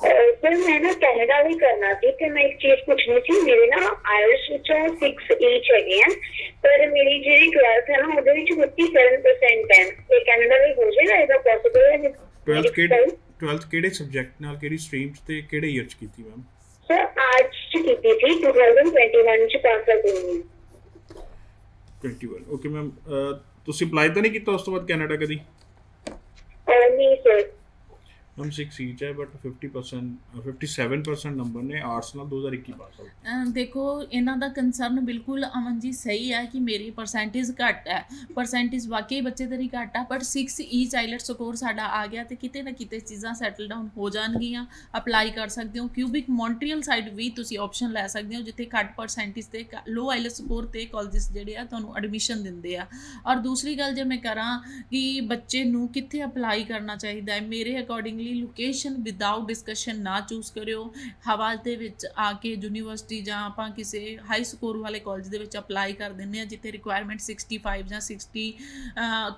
ਸਰ, ਮੈਂ ਨਾ ਕੈਨੇਡਾ ਵੀ ਕਰਨਾ ਸੀ ਤੇ ਮੈਂ ਇੱਕ ਚੀਜ਼ ਪੁੱਛਣੀ ਸੀ। ਮੇਰੇ ਨਾ ਆਇਲਸ ਵਿੱਚੋਂ 6 ਈਚ ਹੈਗੇ ਆ, ਪਰ ਮੇਰੀ ਜਿਹੜੀ 12th ਹੈ ਨਾ ਉਹਦੇ ਵਿੱਚ 57% ਹੈ, ਤੇ ਕੈਨੇਡਾ ਵੀ ਹੋ ਜਾਏਗਾ? ਇਹਦਾ ਪੋਸੀਬਲ ਹੈ? 12th ਕਿਹੜੇ ਸਬਜੈਕਟ ਨਾਲ, ਕਿਹੜੀ ਸਟਰੀਮ 'ਚ ਤੇ ਕਿਹੜੇ ਈਅਰ 'ਚ ਕੀਤੀ ਮੈਮ? ਸਰ, ਆਰਟਸ 'ਚ ਕੀਤੀ ਸੀ, 2021 'ਚ ਪਾਸ ਆਊਟ ਹੋਈ ਹਾਂ। 21 ਓਕੇ ਮੈਮ। ਤੁਸੀਂ ਅਪਲਾਈ ਤਾਂ ਨਹੀਂ ਕੀਤਾ ਉਸ ਤੋਂ ਬਾਅਦ ਕੈਨੇਡਾ ਕਦੀ? ਨਹੀਂ ਸਰ। ਮੈਮ 6 ਈਚ ਹੈ ਬਟ 50% 57% ਨੰਬਰ ਨੇ ਆਰਟਸ ਨਾਲ 2021 ਪਾਸ ਆਊਟ। ਦੇਖੋ ਇਹਨਾਂ ਦਾ ਕੰਸਰਨ ਬਿਲਕੁਲ ਅਮਨ ਜੀ ਸਹੀ ਹੈ ਕਿ ਮੇਰੀ ਪਰਸੈਂਟੇਜ ਘੱਟ ਹੈ, ਪਰਸੈਂਟੇਜ ਵਾਕਈ ਬੱਚੇ ਤੇਰੀ ਘੱਟ ਆ, ਬਟ 6 ਈਚ ਆਈਲੈਟ ਸਕੋਰ ਸਾਡਾ ਆ ਗਿਆ ਤੇ ਕਿਤੇ ਨਾ ਕਿਤੇ ਚੀਜ਼ਾਂ ਸੈਟਲ ਡਾਊਨ ਹੋ ਜਾਣਗੀਆਂ। ਅਪਲਾਈ ਕਰ ਸਕਦੇ ਹੋ ਕਿਊਬਿਕ ਮੌਂਟਰੀਅਲ ਸਾਈਡ ਵੀ ਤੁਸੀਂ ਆਪਸ਼ਨ ਲੈ ਸਕਦੇ ਹੋ ਜਿੱਥੇ ਘੱਟ ਪਰਸੈਂਟੇਜ ਤੇ ਲੋ ਆਈਲੈਟ ਸਕੋਰ ਤੇ ਕਾਲਜਸ ਜਿਹੜੇ ਆ ਤੁਹਾਨੂੰ ਐਡਮਿਸ਼ਨ ਦਿੰਦੇ ਆ। ਔਰ ਦੂਸਰੀ ਗੱਲ ਜੇ ਮੈਂ ਕਰਾਂ ਕਿ ਬੱਚੇ ਨੂੰ ਕਿੱਥੇ ਅਪਲਾਈ ਕਰਨਾ ਚਾਹੀਦਾ ਹੈ, ਮੇਰੇ ਅਕੋਰਡਿੰਗਲੀ ਲੋਕੇਸ਼ਨ ਵਿਦਆਊਟ ਡਿਸਕਸ਼ਨ ਨਾ ਚੂਜ਼ ਕਰਿਓ। ਹਵਾ ਦੇ ਵਿੱਚ ਆ ਕੇ ਯੂਨੀਵਰਸਿਟੀ ਜਾਂ ਆਪਾਂ ਕਿਸੇ ਹਾਈ ਸਕੋਰ ਵਾਲੇ ਕਾਲਜ ਦੇ ਵਿੱਚ ਅਪਲਾਈ ਕਰ ਦਿੰਦੇ ਆ ਜਿੱਥੇ ਰਿਕੁਆਇਰਮੈਂਟ 65 ਜਾਂ 60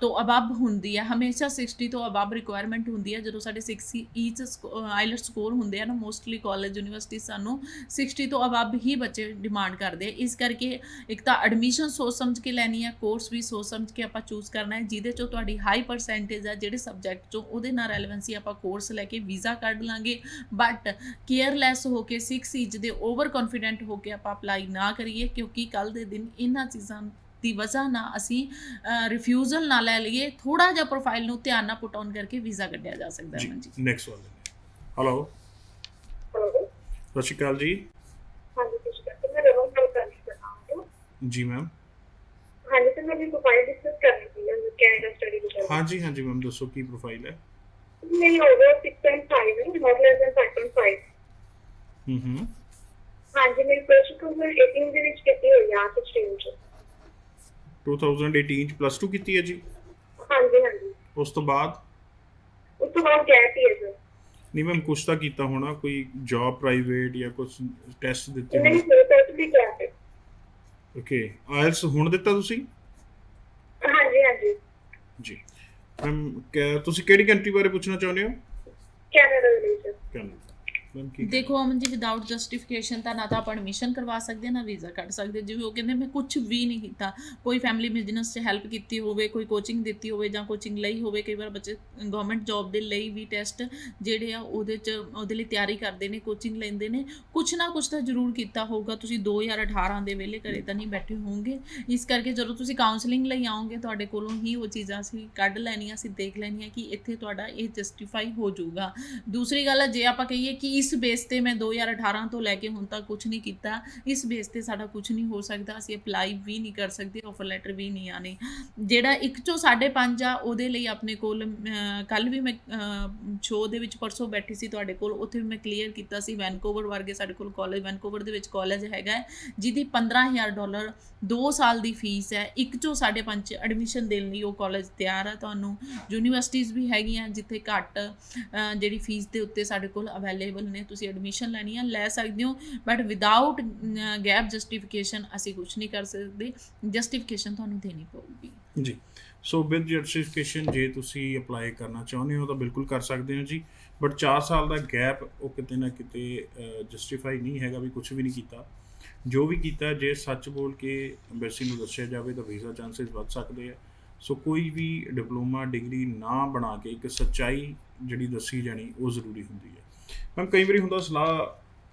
ਤੋਂ ਅਬਵ ਹੁੰਦੀ ਹੈ। ਹਮੇਸ਼ਾ 60 ਤੋਂ ਅਬਵ ਰਿਕੁਆਇਰਮੈਂਟ ਹੁੰਦੀ ਹੈ। ਜਦੋਂ ਸਾਡੇ 6 ਈਚ ਆਈਲੈਟ ਸਕੋਰ ਹੁੰਦੇ ਆ ਨਾ ਮੋਸਟਲੀ ਕਾਲਜ ਯੂਨੀਵਰਸਿਟੀ ਸਾਨੂੰ 60 ਤੋਂ ਅਬਵ ਹੀ ਬੱਚੇ ਡਿਮਾਂਡ ਕਰਦੇ ਆ। ਇਸ ਕਰਕੇ ਇੱਕ ਤਾਂ ਐਡਮਿਸ਼ਨ ਸੋਚ ਸਮਝ ਕੇ ਲੈਣੀ ਹੈ, ਕੋਰਸ ਵੀ ਸੋਚ ਸਮਝ ਕੇ ਆਪਾਂ ਚੂਜ਼ ਕਰਨਾ ਹੈ ਜਿਹਦੇ 'ਚੋਂ ਤੁਹਾਡੀ ਹਾਈ ਪਰਸੈਂਟੇਜ ਹੈ, ਜਿਹੜੇ ਸਬਜੈਕਟ 'ਚੋਂ ਉਹਦੇ ਨਾਲ ਰੈਲੇਵੈਂਸੀ ਆਪਾਂ ਕੋਰਸ ਲੈ ਕੇ ਵੀਜ਼ਾ ਕੱਢ ਲਾਂਗੇ। ਬਟ ਕੇਅਰਲੈਸ ਹੋ ਕੇ 6 ਈਚ ਦੇ ਓਵਰ ਕੌਨਫੀਡੈਂਟ ਹੋ ਕੇ ਆਪਾਂ ਅਪਲਾਈ ਨਾ ਕਰੀਏ ਕਿਉਂਕਿ ਕੱਲ ਦੇ ਦਿਨ ਇਹਨਾਂ ਚੀਜ਼ਾਂ ਦੀ ਵਜ੍ਹਾ ਨਾਲ ਅਸੀਂ ਰਿਫਿਊਜ਼ਲ ਨਾ ਲੈ ਲਈਏ। ਥੋੜਾ ਜਿਹਾ ਪ੍ਰੋਫਾਈਲ ਨੂੰ ਧਿਆਨ ਨਾਲ ਪੁੱਟ ਆਨ ਕਰਕੇ ਵੀਜ਼ਾ ਕੱਢਿਆ ਜਾ ਸਕਦਾ ਹੈ। ਜੀ ਨੈਕਸਟ ਵਾਲੇ ਹੈਲੋ ਹੈਲੋ, ਸਤਿ ਸ਼੍ਰੀ ਅਕਾਲ ਜੀ। ਹਾਂਜੀ ਸਤਿ ਸ਼੍ਰੀ ਅਕਾਲ, ਮੈਂ ਰਮਨ ਗੱਲ ਕਰ ਰਹੀ ਹਾਂ। ਜੀ ਮੈਮ। ਹਾਂਜੀ ਸਰ, ਮੈਂ ਪ੍ਰੋਫਾਈਲ ਡਿਸਕਸ ਕਰਨੀ ਸੀ ਕੈਨੇਡਾ ਸਟੱਡੀ ਦੇ। ਹਾਂਜੀ ਹਾਂਜੀ ਮੈਮ ਦੱਸੋ ਕੀ ਪ੍ਰੋਫਾਈਲ ਹੈ। ਮੇਰੀ ਓਵਰ 6.5 ਹੈ, not less than 5.5। ਹਾਂਜੀ, ਮੇਰੀ ਪਲੱਸ 2018 ਦੇ ਵਿੱਚ ਕੀਤੀ ਹੋਈ ਆ ਆਰਟਸ ਸਟਰੀਮ ਚ। 2018 ਚ ਪਲੱਸ 2 ਕੀਤੀ ਹੈ ਜੀ। ਹਾਂਜੀ ਹਾਂਜੀ, ਉਸ ਤੋਂ ਬਾਅਦ ਗੈਪ ਹੀ ਹੈ ਸਰ। ਨਹੀਂ ਮੈਮ ਕੁਛ ਤਾਂ ਕੀਤਾ ਹੋਣਾ, ਕੋਈ ਜੌਬ ਪ੍ਰਾਈਵੇਟ ਜਾਂ ਕੁਝ ਟੈਸਟ ਦਿੱਤੇ ਨਹੀਂ ਹੋਣੇ। ਸਰ, ਟੋਟਲੀ ਗੈਪ ਹੈ। ਓਕੇ ਆਇਲਸ ਹੁਣ ਦਿੱਤਾ ਤੁਸੀਂ? ਹਾਂਜੀ ਹਾਂਜੀ, ਜੀ ਮੈਮ ਤੁਸੀਂ ਕਿਹੜੀ ਕੰਟਰੀ ਬਾਰੇ ਪੁੱਛਣਾ ਚਾਹੁੰਦੇ ਹੋ? ਕੈਨੇਡਾ ਦੇ ਵਿੱਚ। ਕੈਨੇਡਾ ਮੈਮ ਕੀ ਦੇਖੋ ਅਮਨ ਜੀ ਵਿਦਆਊਟ ਜਸਟੀਫਿਕੇਸ਼ਨ ਤਾਂ ਨਾ ਤਾਂ ਆਪਾਂ ਐਡਮਿਸ਼ਨ ਕਰਵਾ ਸਕਦੇ ਨਾ ਵੀਜ਼ਾ ਕੱਢ ਸਕਦੇ। ਜਿਵੇਂ ਉਹ ਕਹਿੰਦੇ ਮੈਂ ਕੁਝ ਵੀ ਨਹੀਂ ਕੀਤਾ, ਕੋਈ ਫੈਮਿਲੀ ਬਿਜ਼ਨਸ 'ਚ ਹੈਲਪ ਕੀਤੀ ਹੋਵੇ, ਕੋਈ ਕੋਚਿੰਗ ਦਿੱਤੀ ਹੋਵੇ ਜਾਂ ਕੋਚਿੰਗ ਲਈ ਹੋਵੇ। ਕਈ ਵਾਰ ਬੱਚੇ ਗਵਰਨਮੈਂਟ ਜੌਬ ਦੇ ਲਈ ਵੀ ਟੈਸਟ ਜਿਹੜੇ ਆ ਉਹਦੇ ਲਈ ਤਿਆਰੀ ਕਰਦੇ ਨੇ, ਕੋਚਿੰਗ ਲੈਂਦੇ ਨੇ। ਕੁਛ ਨਾ ਕੁਛ ਤਾਂ ਜ਼ਰੂਰ ਕੀਤਾ ਹੋਊਗਾ। ਤੁਸੀਂ 2018 ਦੇ ਵੇਲੇ ਘਰੇ ਤਾਂ ਨਹੀਂ ਬੈਠੇ ਹੋਵੋਗੇ। ਇਸ ਕਰਕੇ ਜਦੋਂ ਤੁਸੀਂ ਕਾਉਂਸਲਿੰਗ ਲਈ ਆਓਗੇ ਤੁਹਾਡੇ ਕੋਲੋਂ ਹੀ ਉਹ ਚੀਜ਼ਾਂ ਅਸੀਂ ਕੱਢ ਲੈਣੀਆਂ, ਅਸੀਂ ਦੇਖ ਲੈਣੀਆਂ ਕਿ ਇੱਥੇ ਤੁਹਾਡਾ ਇਹ ਜਸਟੀਫਾਈ ਹੋ ਜਾਊਗਾ। ਦੂਸਰੀ ਗੱਲ ਹੈ ਜੇ ਆਪਾਂ ਕਹੀਏ ਕਿ ਇਸ ਬੇਸ ਤੇ ਮੈਂ 2018 ਤੋਂ ਲੈ ਕੇ ਹੁਣ ਤੱਕ ਕੁਝ ਨਹੀਂ ਕੀਤਾ, ਇਸ ਬੇਸ ਤੇ ਸਾਡਾ ਕੁਝ ਨਹੀਂ ਹੋ ਸਕਦਾ। ਅਸੀਂ ਅਪਲਾਈ ਵੀ ਨਹੀਂ ਕਰ ਸਕਦੇ, ਆਫਰ ਲੈਟਰ ਵੀ ਨਹੀਂ ਆਣੇ। ਜਿਹੜਾ 1 ਚੋਂ 5.5 ਆ ਉਹਦੇ ਲਈ ਆਪਣੇ ਕੋਲ ਕੱਲ ਵੀ ਮੈਂ ਸ਼ੋਅ ਦੇ ਵਿੱਚ ਪਰਸੋਂ ਬੈਠੀ ਸੀ ਤੁਹਾਡੇ ਕੋਲ, ਉੱਥੇ ਵੀ ਮੈਂ ਕਲੀਅਰ ਕੀਤਾ ਸੀ। ਵੈਨਕੂਵਰ ਵਰਗੇ ਸਾਡੇ ਕੋਲ ਕਾਲਜ, ਵੈਨਕੂਵਰ ਦੇ ਵਿੱਚ ਕਾਲਜ ਹੈਗਾ ਜਿਹਦੀ $15,000 2 ਸਾਲ ਦੀ ਫੀਸ ਹੈ। 1 ਚੋਂ 5.5 ਐਡਮਿਸ਼ਨ ਦੇਣ ਲਈ ਉਹ ਕਾਲਜ ਤਿਆਰ ਆ। ਤੁਹਾਨੂੰ ਯੂਨੀਵਰਸਿਟੀਜ਼ ਵੀ ਹੈਗੀਆਂ ਜਿੱਥੇ ਘੱਟ ਜਿਹੜੀ ਫੀਸ ਦੇ ਉੱਤੇ ਸਾਡੇ ਕੋਲ ਅਵੇਲੇਬਲ ਨੇ। ਤੁਸੀਂ ਐਡਮਿਸ਼ਨ ਲੈਣੀ ਆ ਲੈ ਸਕਦੇ ਹੋ, ਬਟ ਵਿਦਆਊਟ ਗੈਪ ਜਸਟੀਫਿਕੇਸ਼ਨ ਅਸੀਂ ਕੁਝ ਨਹੀਂ ਕਰ ਸਕਦੇ। ਜਸਟੀਫਿਕੇਸ਼ਨ ਤੁਹਾਨੂੰ ਦੇਣੀ ਪਊਗੀ ਜੀ। ਸੋ ਵਿਦ ਜਸਟੀਫਿਕੇਸ਼ਨ ਜੇ ਤੁਸੀਂ ਅਪਲਾਈ ਕਰਨਾ ਚਾਹੁੰਦੇ ਹੋ ਤਾਂ ਬਿਲਕੁਲ ਕਰ ਸਕਦੇ ਹੋ ਜੀ। ਬਟ 4 ਸਾਲ ਦਾ ਗੈਪ ਉਹ ਕਿਤੇ ਨਾ ਕਿਤੇ ਜਸਟੀਫਾਈ ਨਹੀਂ ਹੈਗਾ ਵੀ ਕੁਝ ਵੀ ਨਹੀਂ ਕੀਤਾ। ਜੋ ਵੀ ਕੀਤਾ ਜੇ ਸੱਚ ਬੋਲ ਕੇ ਐਮਬੈਸੀ ਨੂੰ ਦੱਸਿਆ ਜਾਵੇ ਤਾਂ ਵੀਜ਼ਾ ਚਾਂਸਸ ਵੱਧ ਸਕਦੇ ਆ। ਸੋ ਕੋਈ ਵੀ ਡਿਪਲੋਮਾ ਡਿਗਰੀ ਨਾ ਬਣਾ ਕੇ ਇੱਕ ਸੱਚਾਈ ਜਿਹੜੀ ਦੱਸੀ ਜਾਣੀ ਉਹ ਜ਼ਰੂਰੀ ਹੁੰਦੀ ਹੈ। ਮੈਮ ਕਈ ਵਾਰੀ ਹੁੰਦਾ ਸਲਾਹ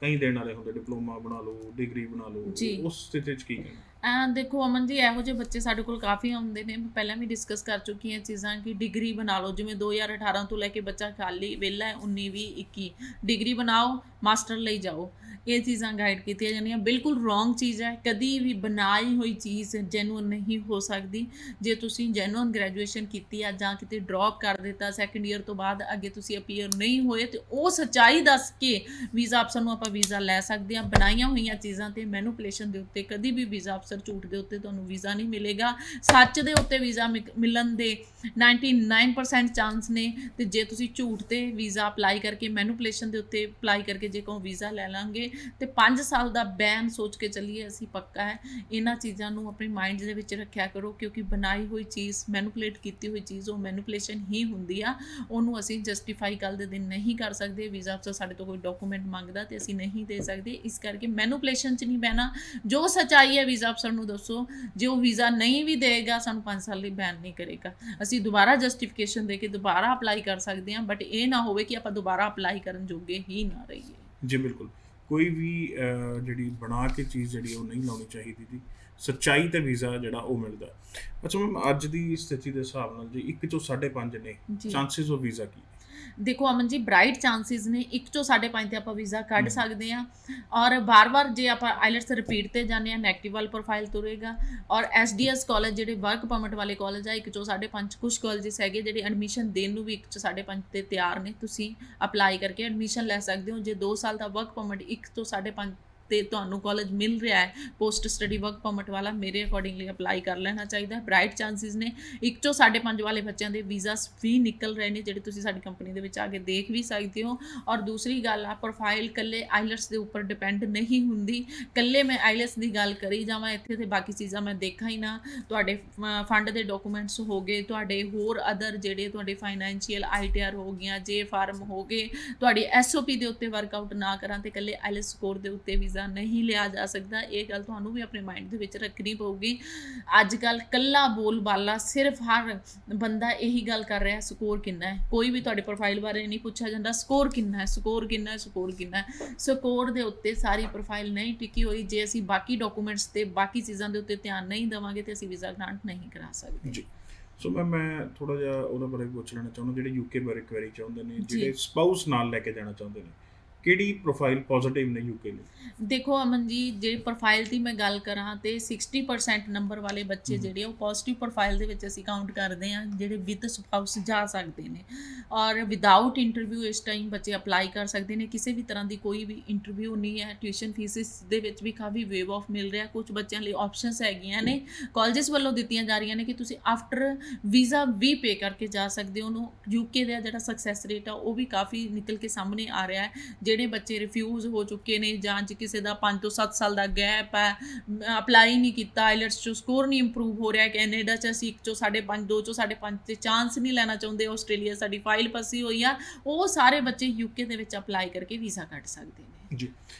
ਕਈ ਦੇਣ ਵਾਲੇ ਹੁੰਦੇ ਡਿਪਲੋਮਾ ਬਣਾ ਲਓ, ਡਿਗਰੀ ਬਣਾ ਲਓ, ਉਸ ਸਥਿਤੀ 'ਚ ਕੀ ਕਹਿਣਾ? ਦੇਖੋ ਅਮਨ ਜੀ ਇਹੋ ਜਿਹੇ ਬੱਚੇ ਸਾਡੇ ਕੋਲ ਕਾਫੀ ਆਉਂਦੇ ਨੇ। ਮੈਂ ਪਹਿਲਾਂ ਵੀ ਡਿਸਕਸ ਕਰ ਚੁੱਕੀ ਹਾਂ ਚੀਜ਼ਾਂ ਕਿ ਡਿਗਰੀ ਬਣਾ ਲਓ। ਜਿਵੇਂ 2018 ਤੋਂ ਲੈ ਕੇ ਬੱਚਾ ਖਾਲੀ ਵਿਹਲਾ ਹੈ, 19 20 21 ਡਿਗਰੀ ਬਣਾਓ, ਮਾਸਟਰ ਲਈ ਜਾਓ। ਇਹ ਚੀਜ਼ਾਂ ਗਾਈਡ ਕੀਤੀਆਂ ਜਾਂਦੀਆਂ, ਬਿਲਕੁਲ ਰੋਂਗ ਚੀਜ਼ ਹੈ। ਕਦੀ ਵੀ ਬਣਾਈ ਹੋਈ ਚੀਜ਼ ਜੈਨੂਅਨ ਨਹੀਂ ਹੋ ਸਕਦੀ। ਜੇ ਤੁਸੀਂ ਜੈਨੂਅਨ ਗ੍ਰੈਜੂਏਸ਼ਨ ਕੀਤੀ ਆ ਜਾਂ ਕਿਤੇ ਡ੍ਰੌਪ ਕਰ ਦਿੱਤਾ ਸੈਕੰਡ ਈਅਰ ਤੋਂ ਬਾਅਦ ਅੱਗੇ ਤੁਸੀਂ ਅਪੀਅਰ ਨਹੀਂ ਹੋਏ ਤੇ ਉਹ ਸੱਚਾਈ ਦੱਸ ਕੇ ਵੀਜ਼ਾ ਅਫਸਰ ਨੂੰ ਆਪਾਂ ਵੀਜ਼ਾ ਲੈ ਸਕਦੇ ਹਾਂ। ਬਣਾਈਆਂ ਹੋਈਆਂ ਚੀਜ਼ਾਂ ਤੇ ਮੈਨੂਪੂਲੇਸ਼ਨ ਦੇ ਉੱਤੇ ਕਦੀ ਵੀ ਵੀਜ਼ਾ ਅਫਸਰ, ਝੂਠ ਦੇ ਉੱਤੇ ਤੁਹਾਨੂੰ ਵੀਜ਼ਾ ਨਹੀਂ ਮਿਲੇਗਾ। ਸੱਚ ਦੇ ਉੱਤੇ ਵੀਜ਼ਾ ਮਿਲਣ ਦੇ 99% ਚਾਂਸ ਨੇ। ਤੇ ਜੇ ਤੁਸੀਂ ਝੂਠ ਤੇ ਵੀਜ਼ਾ ਅਪਲਾਈ ਕਰਕੇ ਮੈਨੂਪੂਲੇਸ਼ਨ ਦੇ ਉੱਤੇ ਅਪਲਾਈ ਕਰਕੇ ਜੇ ਕੋਈ ਵੀਜ਼ਾ ਲੈ ਲਾਂਗੇ ਤੇ 5 ਸਾਲ ਦਾ ਬੈਨ ਸੋਚ ਕੇ ਚੱਲੀਏ ਅਸੀਂ ਪੱਕਾ ਹੈ। ਇਹਨਾਂ ਚੀਜ਼ਾਂ ਨੂੰ ਆਪਣੇ ਮਾਈਂਡ ਦੇ ਵਿੱਚ ਰੱਖਿਆ ਕਰੋ ਕਿਉਂਕਿ ਬਣਾਈ ਹੋਈ ਚੀਜ਼, ਮੈਨੂਪੂਲੇਟ ਕੀਤੀ ਹੋਈ ਚੀਜ਼ ਉਹ ਮੈਨੂਪੂਲੇਸ਼ਨ ਹੀ ਹੁੰਦੀ ਆ। ਉਹਨੂੰ ਅਸੀਂ ਜਸਟੀਫਾਈ ਕੱਲ੍ਹ ਦੇ ਦਿਨ ਨਹੀਂ ਕਰ ਸਕਦੇ। ਵੀਜ਼ਾ ਅਫਸਰ ਸਾਡੇ ਤੋਂ ਕੋਈ ਡਾਕੂਮੈਂਟ ਮੰਗਦਾ ਤੇ ਅਸੀਂ ਨਹੀਂ ਦੇ ਸਕਦੇ। ਇਸ ਕਰਕੇ ਮੈਨੂਪੂਲੇਸ਼ਨ 'ਚ ਨਹੀਂ ਬਹਿਣਾ। ਜੋ ਸੱਚਾਈ ਹੈ ਵੀਜ਼ਾ ਅਫਸਰ ਨੂੰ ਦੱਸੋ। ਜੇ ਉਹ ਵੀਜ਼ਾ ਨਹੀਂ ਵੀ ਦੇਗਾ ਸਾਨੂੰ 5 ਸਾਲ ਲਈ ਬੈਨ ਨਹੀਂ ਕਰੇਗਾ। ਅਸੀਂ ਦੁਬਾਰਾ ਜਸਟੀਫਿਕੇਸ਼ਨ ਦੇ ਕੇ ਦੁਬਾਰਾ ਅਪਲਾਈ ਕਰ ਸਕਦੇ ਹਾਂ, ਬਟ ਇਹ ਨਾ ਹੋਵੇ ਕਿ ਆਪਾਂ ਦੁਬਾਰਾ ਅਪਲਾਈ ਕਰਨ ਜੋਗੇ ਹੀ ਨਾ ਰਹੀਏ। ਜੀ ਬਿਲਕੁਲ। ਕੋਈ ਵੀ ਜਿਹੜੀ ਬਣਾ ਕੇ ਚੀਜ਼ ਜਿਹੜੀ ਉਹ ਨਹੀਂ ਲਾਉਣੀ ਚਾਹੀਦੀ ਦੀ। ਸੱਚਾਈ ਤੇ ਵੀਜ਼ਾ ਜਿਹੜਾ ਉਹ ਮਿਲਦਾ। ਅੱਛਾ ਮੈਮ ਅੱਜ ਦੀ ਸਥਿਤੀ ਦੇ ਹਿਸਾਬ ਨਾਲ ਜੀ 1 ਚੋਂ 5.5 ਨੇ ਚਾਂਸਸ ਆਫ ਵੀਜ਼ਾ ਕੀ? ਦੇਖੋ ਅਮਨ ਜੀ, ਬ੍ਰਾਈਟ ਚਾਂਸਿਸ ਨੇ 1 ਚੋਂ 5.5 ਤੇ ਆਪਾਂ ਵੀਜ਼ਾ ਕੱਢ ਹਮ। ਸਕਦੇ ਹਾਂ। ਔਰ ਬਾਰ-ਬਾਰ ਜੇ ਆਪਾਂ ਆਈਲੈਟਸ ਰਿਪੀਟ ਤੇ ਜਾਂਦੇ ਹਾਂ, ਨੈਗੇਟਿਵ ਵਾਲਾ ਪ੍ਰੋਫਾਈਲ ਤੁਰੇਗਾ। ਔਰ ਐਸਡੀਐਸ ਕਾਲਜ ਜਿਹੜੇ ਵਰਕ ਪਰਮਿਟ ਵਾਲੇ ਕਾਲਜ ਆ, 1 ਚੋਂ 5.5, ਕੁਝ ਕਾਲਜਸ ਹੈਗੇ ਜਿਹੜੇ ਐਡਮਿਸ਼ਨ ਦੇਣ ਨੂੰ ਵੀ 1 ਚੋਂ 5.5 ਤੇ ਤਿਆਰ ਨੇ। ਤੁਸੀਂ ਅਪਲਾਈ ਕਰਕੇ ਐਡਮਿਸ਼ਨ ਲੈ ਸਕਦੇ ਹੋ। ਜੇ 2 ਸਾਲ ਦਾ ਵਰਕ ਪਰਮਿਟ 1 ਤੋਂ 5.5 ਤੇ ਤੁਹਾਨੂੰ ਕਾਲਜ ਮਿਲ ਰਿਹਾ ਹੈ ਪੋਸਟ ਸਟੱਡੀ ਵਰਕ ਪਰਮਿਟ ਵਾਲਾ, ਮੇਰੇ ਅਕੋਰਡਿੰਗਲੀ ਅਪਲਾਈ ਕਰ ਲੈਣਾ ਚਾਹੀਦਾ ਹੈ। ਬ੍ਰਾਈਟ ਚਾਂਸਿਸ ਨੇ। 1 ਚੋਂ 5.5 ਵਾਲੇ ਬੱਚਿਆਂ ਦੇ ਵੀਜ਼ਾਸ ਵੀ ਨਿਕਲ ਰਹੇ ਨੇ, ਜਿਹੜੇ ਤੁਸੀਂ ਸਾਡੀ ਕੰਪਨੀ ਦੇ ਵਿੱਚ ਆ ਕੇ ਦੇਖ ਵੀ ਸਕਦੇ ਹੋ। ਔਰ ਦੂਸਰੀ ਗੱਲ ਆ, ਪ੍ਰੋਫਾਈਲ ਇਕੱਲੇ ਆਈਲੈਟਸ ਦੇ ਉੱਪਰ ਡਿਪੈਂਡ ਨਹੀਂ ਹੁੰਦੀ। ਇਕੱਲੇ ਮੈਂ ਆਈਲੈਟਸ ਦੀ ਗੱਲ ਕਰੀ ਜਾਵਾਂ ਇੱਥੇ ਤੇ ਬਾਕੀ ਚੀਜ਼ਾਂ ਮੈਂ ਦੇਖਾਂ ਹੀ ਨਾ। ਤੁਹਾਡੇ ਫੰਡ ਦੇ ਡਾਕੂਮੈਂਟਸ ਹੋ ਗਏ, ਤੁਹਾਡੇ ਹੋਰ ਅਦਰ ਜਿਹੜੇ ਤੁਹਾਡੇ ਫਾਈਨੈਂਸ਼ੀਅਲ ITR ਹੋ ਗਈਆਂ, ਜੇ ਫਾਰਮ ਹੋ ਗਏ, ਤੁਹਾਡੀ SOP ਦੇ ਉੱਤੇ ਵਰਕਆਊਟ ਨਾ ਕਰਾਂ ਤੇ ਇਕੱਲੇ ਆਈਲੈਟਸ ਸਕੋਰ ਦੇ ਉੱਤੇ ਵੀਜ਼ਾ ਨਹੀਂ ਲਿਆ ਜਾ ਸਕਦਾ। ਇਹ ਗੱਲ ਤੁਹਾਨੂੰ ਵੀ ਆਪਣੇ ਮਾਈਂਡ ਦੇ ਵਿੱਚ ਰੱਖਣੀ ਪਊਗੀ। ਅੱਜ ਕੱਲ੍ਹ ਕੱਲਾ ਬੋਲਬਾਲਾ ਸਿਰਫ ਹਰ ਬੰਦਾ ਇਹੀ ਗੱਲ ਕਰ ਰਿਹਾ, ਸਕੋਰ ਕਿੰਨਾ ਹੈ। ਕੋਈ ਵੀ ਤੁਹਾਡੇ ਪ੍ਰੋਫਾਈਲ ਬਾਰੇ ਨਹੀਂ ਪੁੱਛਿਆ ਜਾਂਦਾ ਸਕੋਰ ਕਿੰਨਾ ਹੈ, ਸਕੋਰ ਕਿੰਨਾ ਹੈ, ਸਕੋਰ ਕਿੰਨਾ ਹੈ। ਸਕੋਰ ਦੇ ਉੱਤੇ ਸਾਰੀ ਪ੍ਰੋਫਾਈਲ ਨਹੀਂ ਟਿਕੀ ਹੋਈ। ਜੇ ਅਸੀਂ ਬਾਕੀ ਡਾਕੂਮੈਂਟਸ ਤੇ ਬਾਕੀ ਚੀਜ਼ਾਂ ਦੇ ਉੱਤੇ ਧਿਆਨ ਨਹੀਂ ਦੇਵਾਂਗੇ ਤੇ ਅਸੀਂ ਵੀਜ਼ਾ ਗ੍ਰਾਂਟ ਨਹੀਂ ਕਰਾ ਸਕਦੇ ਜੀ। ਸੋ ਮੈਂ ਥੋੜਾ ਜਿਹਾ ਉਹਦਾ ਬਾਰੇ ਪੁੱਛ ਲੈਣਾ ਚਾਹੁੰਦਾ, ਜਿਹੜੇ UK ਬਾਰੇ ਕੁਐਰੀ ਚਾਹੁੰਦੇ ਨੇ, ਜੀ। ਜਿਹੜੇ ਸਪਾਊਸ ਨਾਲ ਲੈ ਕੇ ਜਾਣਾ ਚਾਹੁੰਦੇ ਨੇ, ਕਿਹੜੀ ਪ੍ਰੋਫਾਈਲ ਪੋਜ਼ਿਟਿਵ ਨੇ UK ਲਈ? ਦੇਖੋ ਅਮਨ ਜੀ, ਜੇ ਪ੍ਰੋਫਾਈਲ ਦੀ ਮੈਂ ਗੱਲ ਕਰਾਂ ਤੇ 60% ਨੰਬਰ ਵਾਲੇ ਬੱਚੇ ਜਿਹੜੇ ਉਹ ਪੋਜ਼ਿਟਿਵ ਪ੍ਰੋਫਾਈਲ ਦੇ ਵਿੱਚ ਅਸੀਂ ਕਾਊਂਟ ਕਰਦੇ ਹਾਂ, ਜਿਹੜੇ ਵਿਦ ਸਪਾਊਸ ਜਾ ਸਕਦੇ ਨੇ। ਔਰ ਵਿਦਆਊਟ ਇੰਟਰਵਿਊ ਇਸ ਟਾਈਮ ਬੱਚੇ ਅਪਲਾਈ ਕਰ ਸਕਦੇ ਨੇ। ਕਿਸੇ ਵੀ ਤਰ੍ਹਾਂ ਦੀ ਕੋਈ ਵੀ ਇੰਟਰਵਿਊ ਨਹੀਂ ਹੈ। ਟਿਊਸ਼ਨ ਫੀਸਿਸ ਦੇ ਵਿੱਚ ਵੀ ਕਾਫੀ ਵੇਵ ਆਫ ਮਿਲ ਰਿਹਾ। ਕੁਝ ਬੱਚਿਆਂ ਲਈ ਆਪਸ਼ਨਸ ਹੈਗੀਆਂ ਨੇ, ਕਾਲਜਸ ਵੱਲੋਂ ਦਿੱਤੀਆਂ ਜਾ ਰਹੀਆਂ ਨੇ ਕਿ ਤੁਸੀਂ ਆਫਟਰ ਵੀਜ਼ਾ ਵੀ ਪੇ ਕਰਕੇ ਜਾ ਸਕਦੇ ਹੋ। ਉਹਨੂੰ UK ਦਾ ਜਿਹੜਾ ਸਕਸੈਸ ਰੇਟ ਆ ਉਹ ਵੀ ਕਾਫੀ ਨਿਕਲ ਕੇ ਸਾਹਮਣੇ ਆ ਰਿਹਾ ਹੈ। ਜਿਹੜੇ ਬੱਚੇ ਰਿਫਿਊਜ਼ ਹੋ ਚੁੱਕੇ ਨੇ ਜਾਂ ਜੇ ਕਿਸੇ ਦਾ 5 ਤੋਂ 7 ਸਾਲ ਦਾ ਗੈਪ ਹੈ, ਅਪਲਾਈ ਨਹੀਂ ਕੀਤਾ, ਆਈਲੈਟਸ 'ਚੋਂ ਸਕੋਰ ਨਹੀਂ ਇੰਪਰੂਵ ਹੋ ਰਿਹਾ, ਕੈਨੇਡਾ 'ਚ ਅਸੀਂ 1 ਚੋਂ 5.5, 2 ਚੋਂ 5.5 ਤੇ ਚਾਂਸ ਨਹੀਂ ਲੈਣਾ ਚਾਹੁੰਦੇ, ਆਸਟ੍ਰੇਲੀਆ ਸਾਡੀ ਫਾਈਲ ਫਸੀ ਹੋਈ ਆ, ਉਹ ਸਾਰੇ ਬੱਚੇ UK ਦੇ ਵਿੱਚ ਅਪਲਾਈ ਕਰਕੇ ਵੀਜ਼ਾ ਕੱਢ ਸਕਦੇ ਨੇ। ਜੀ।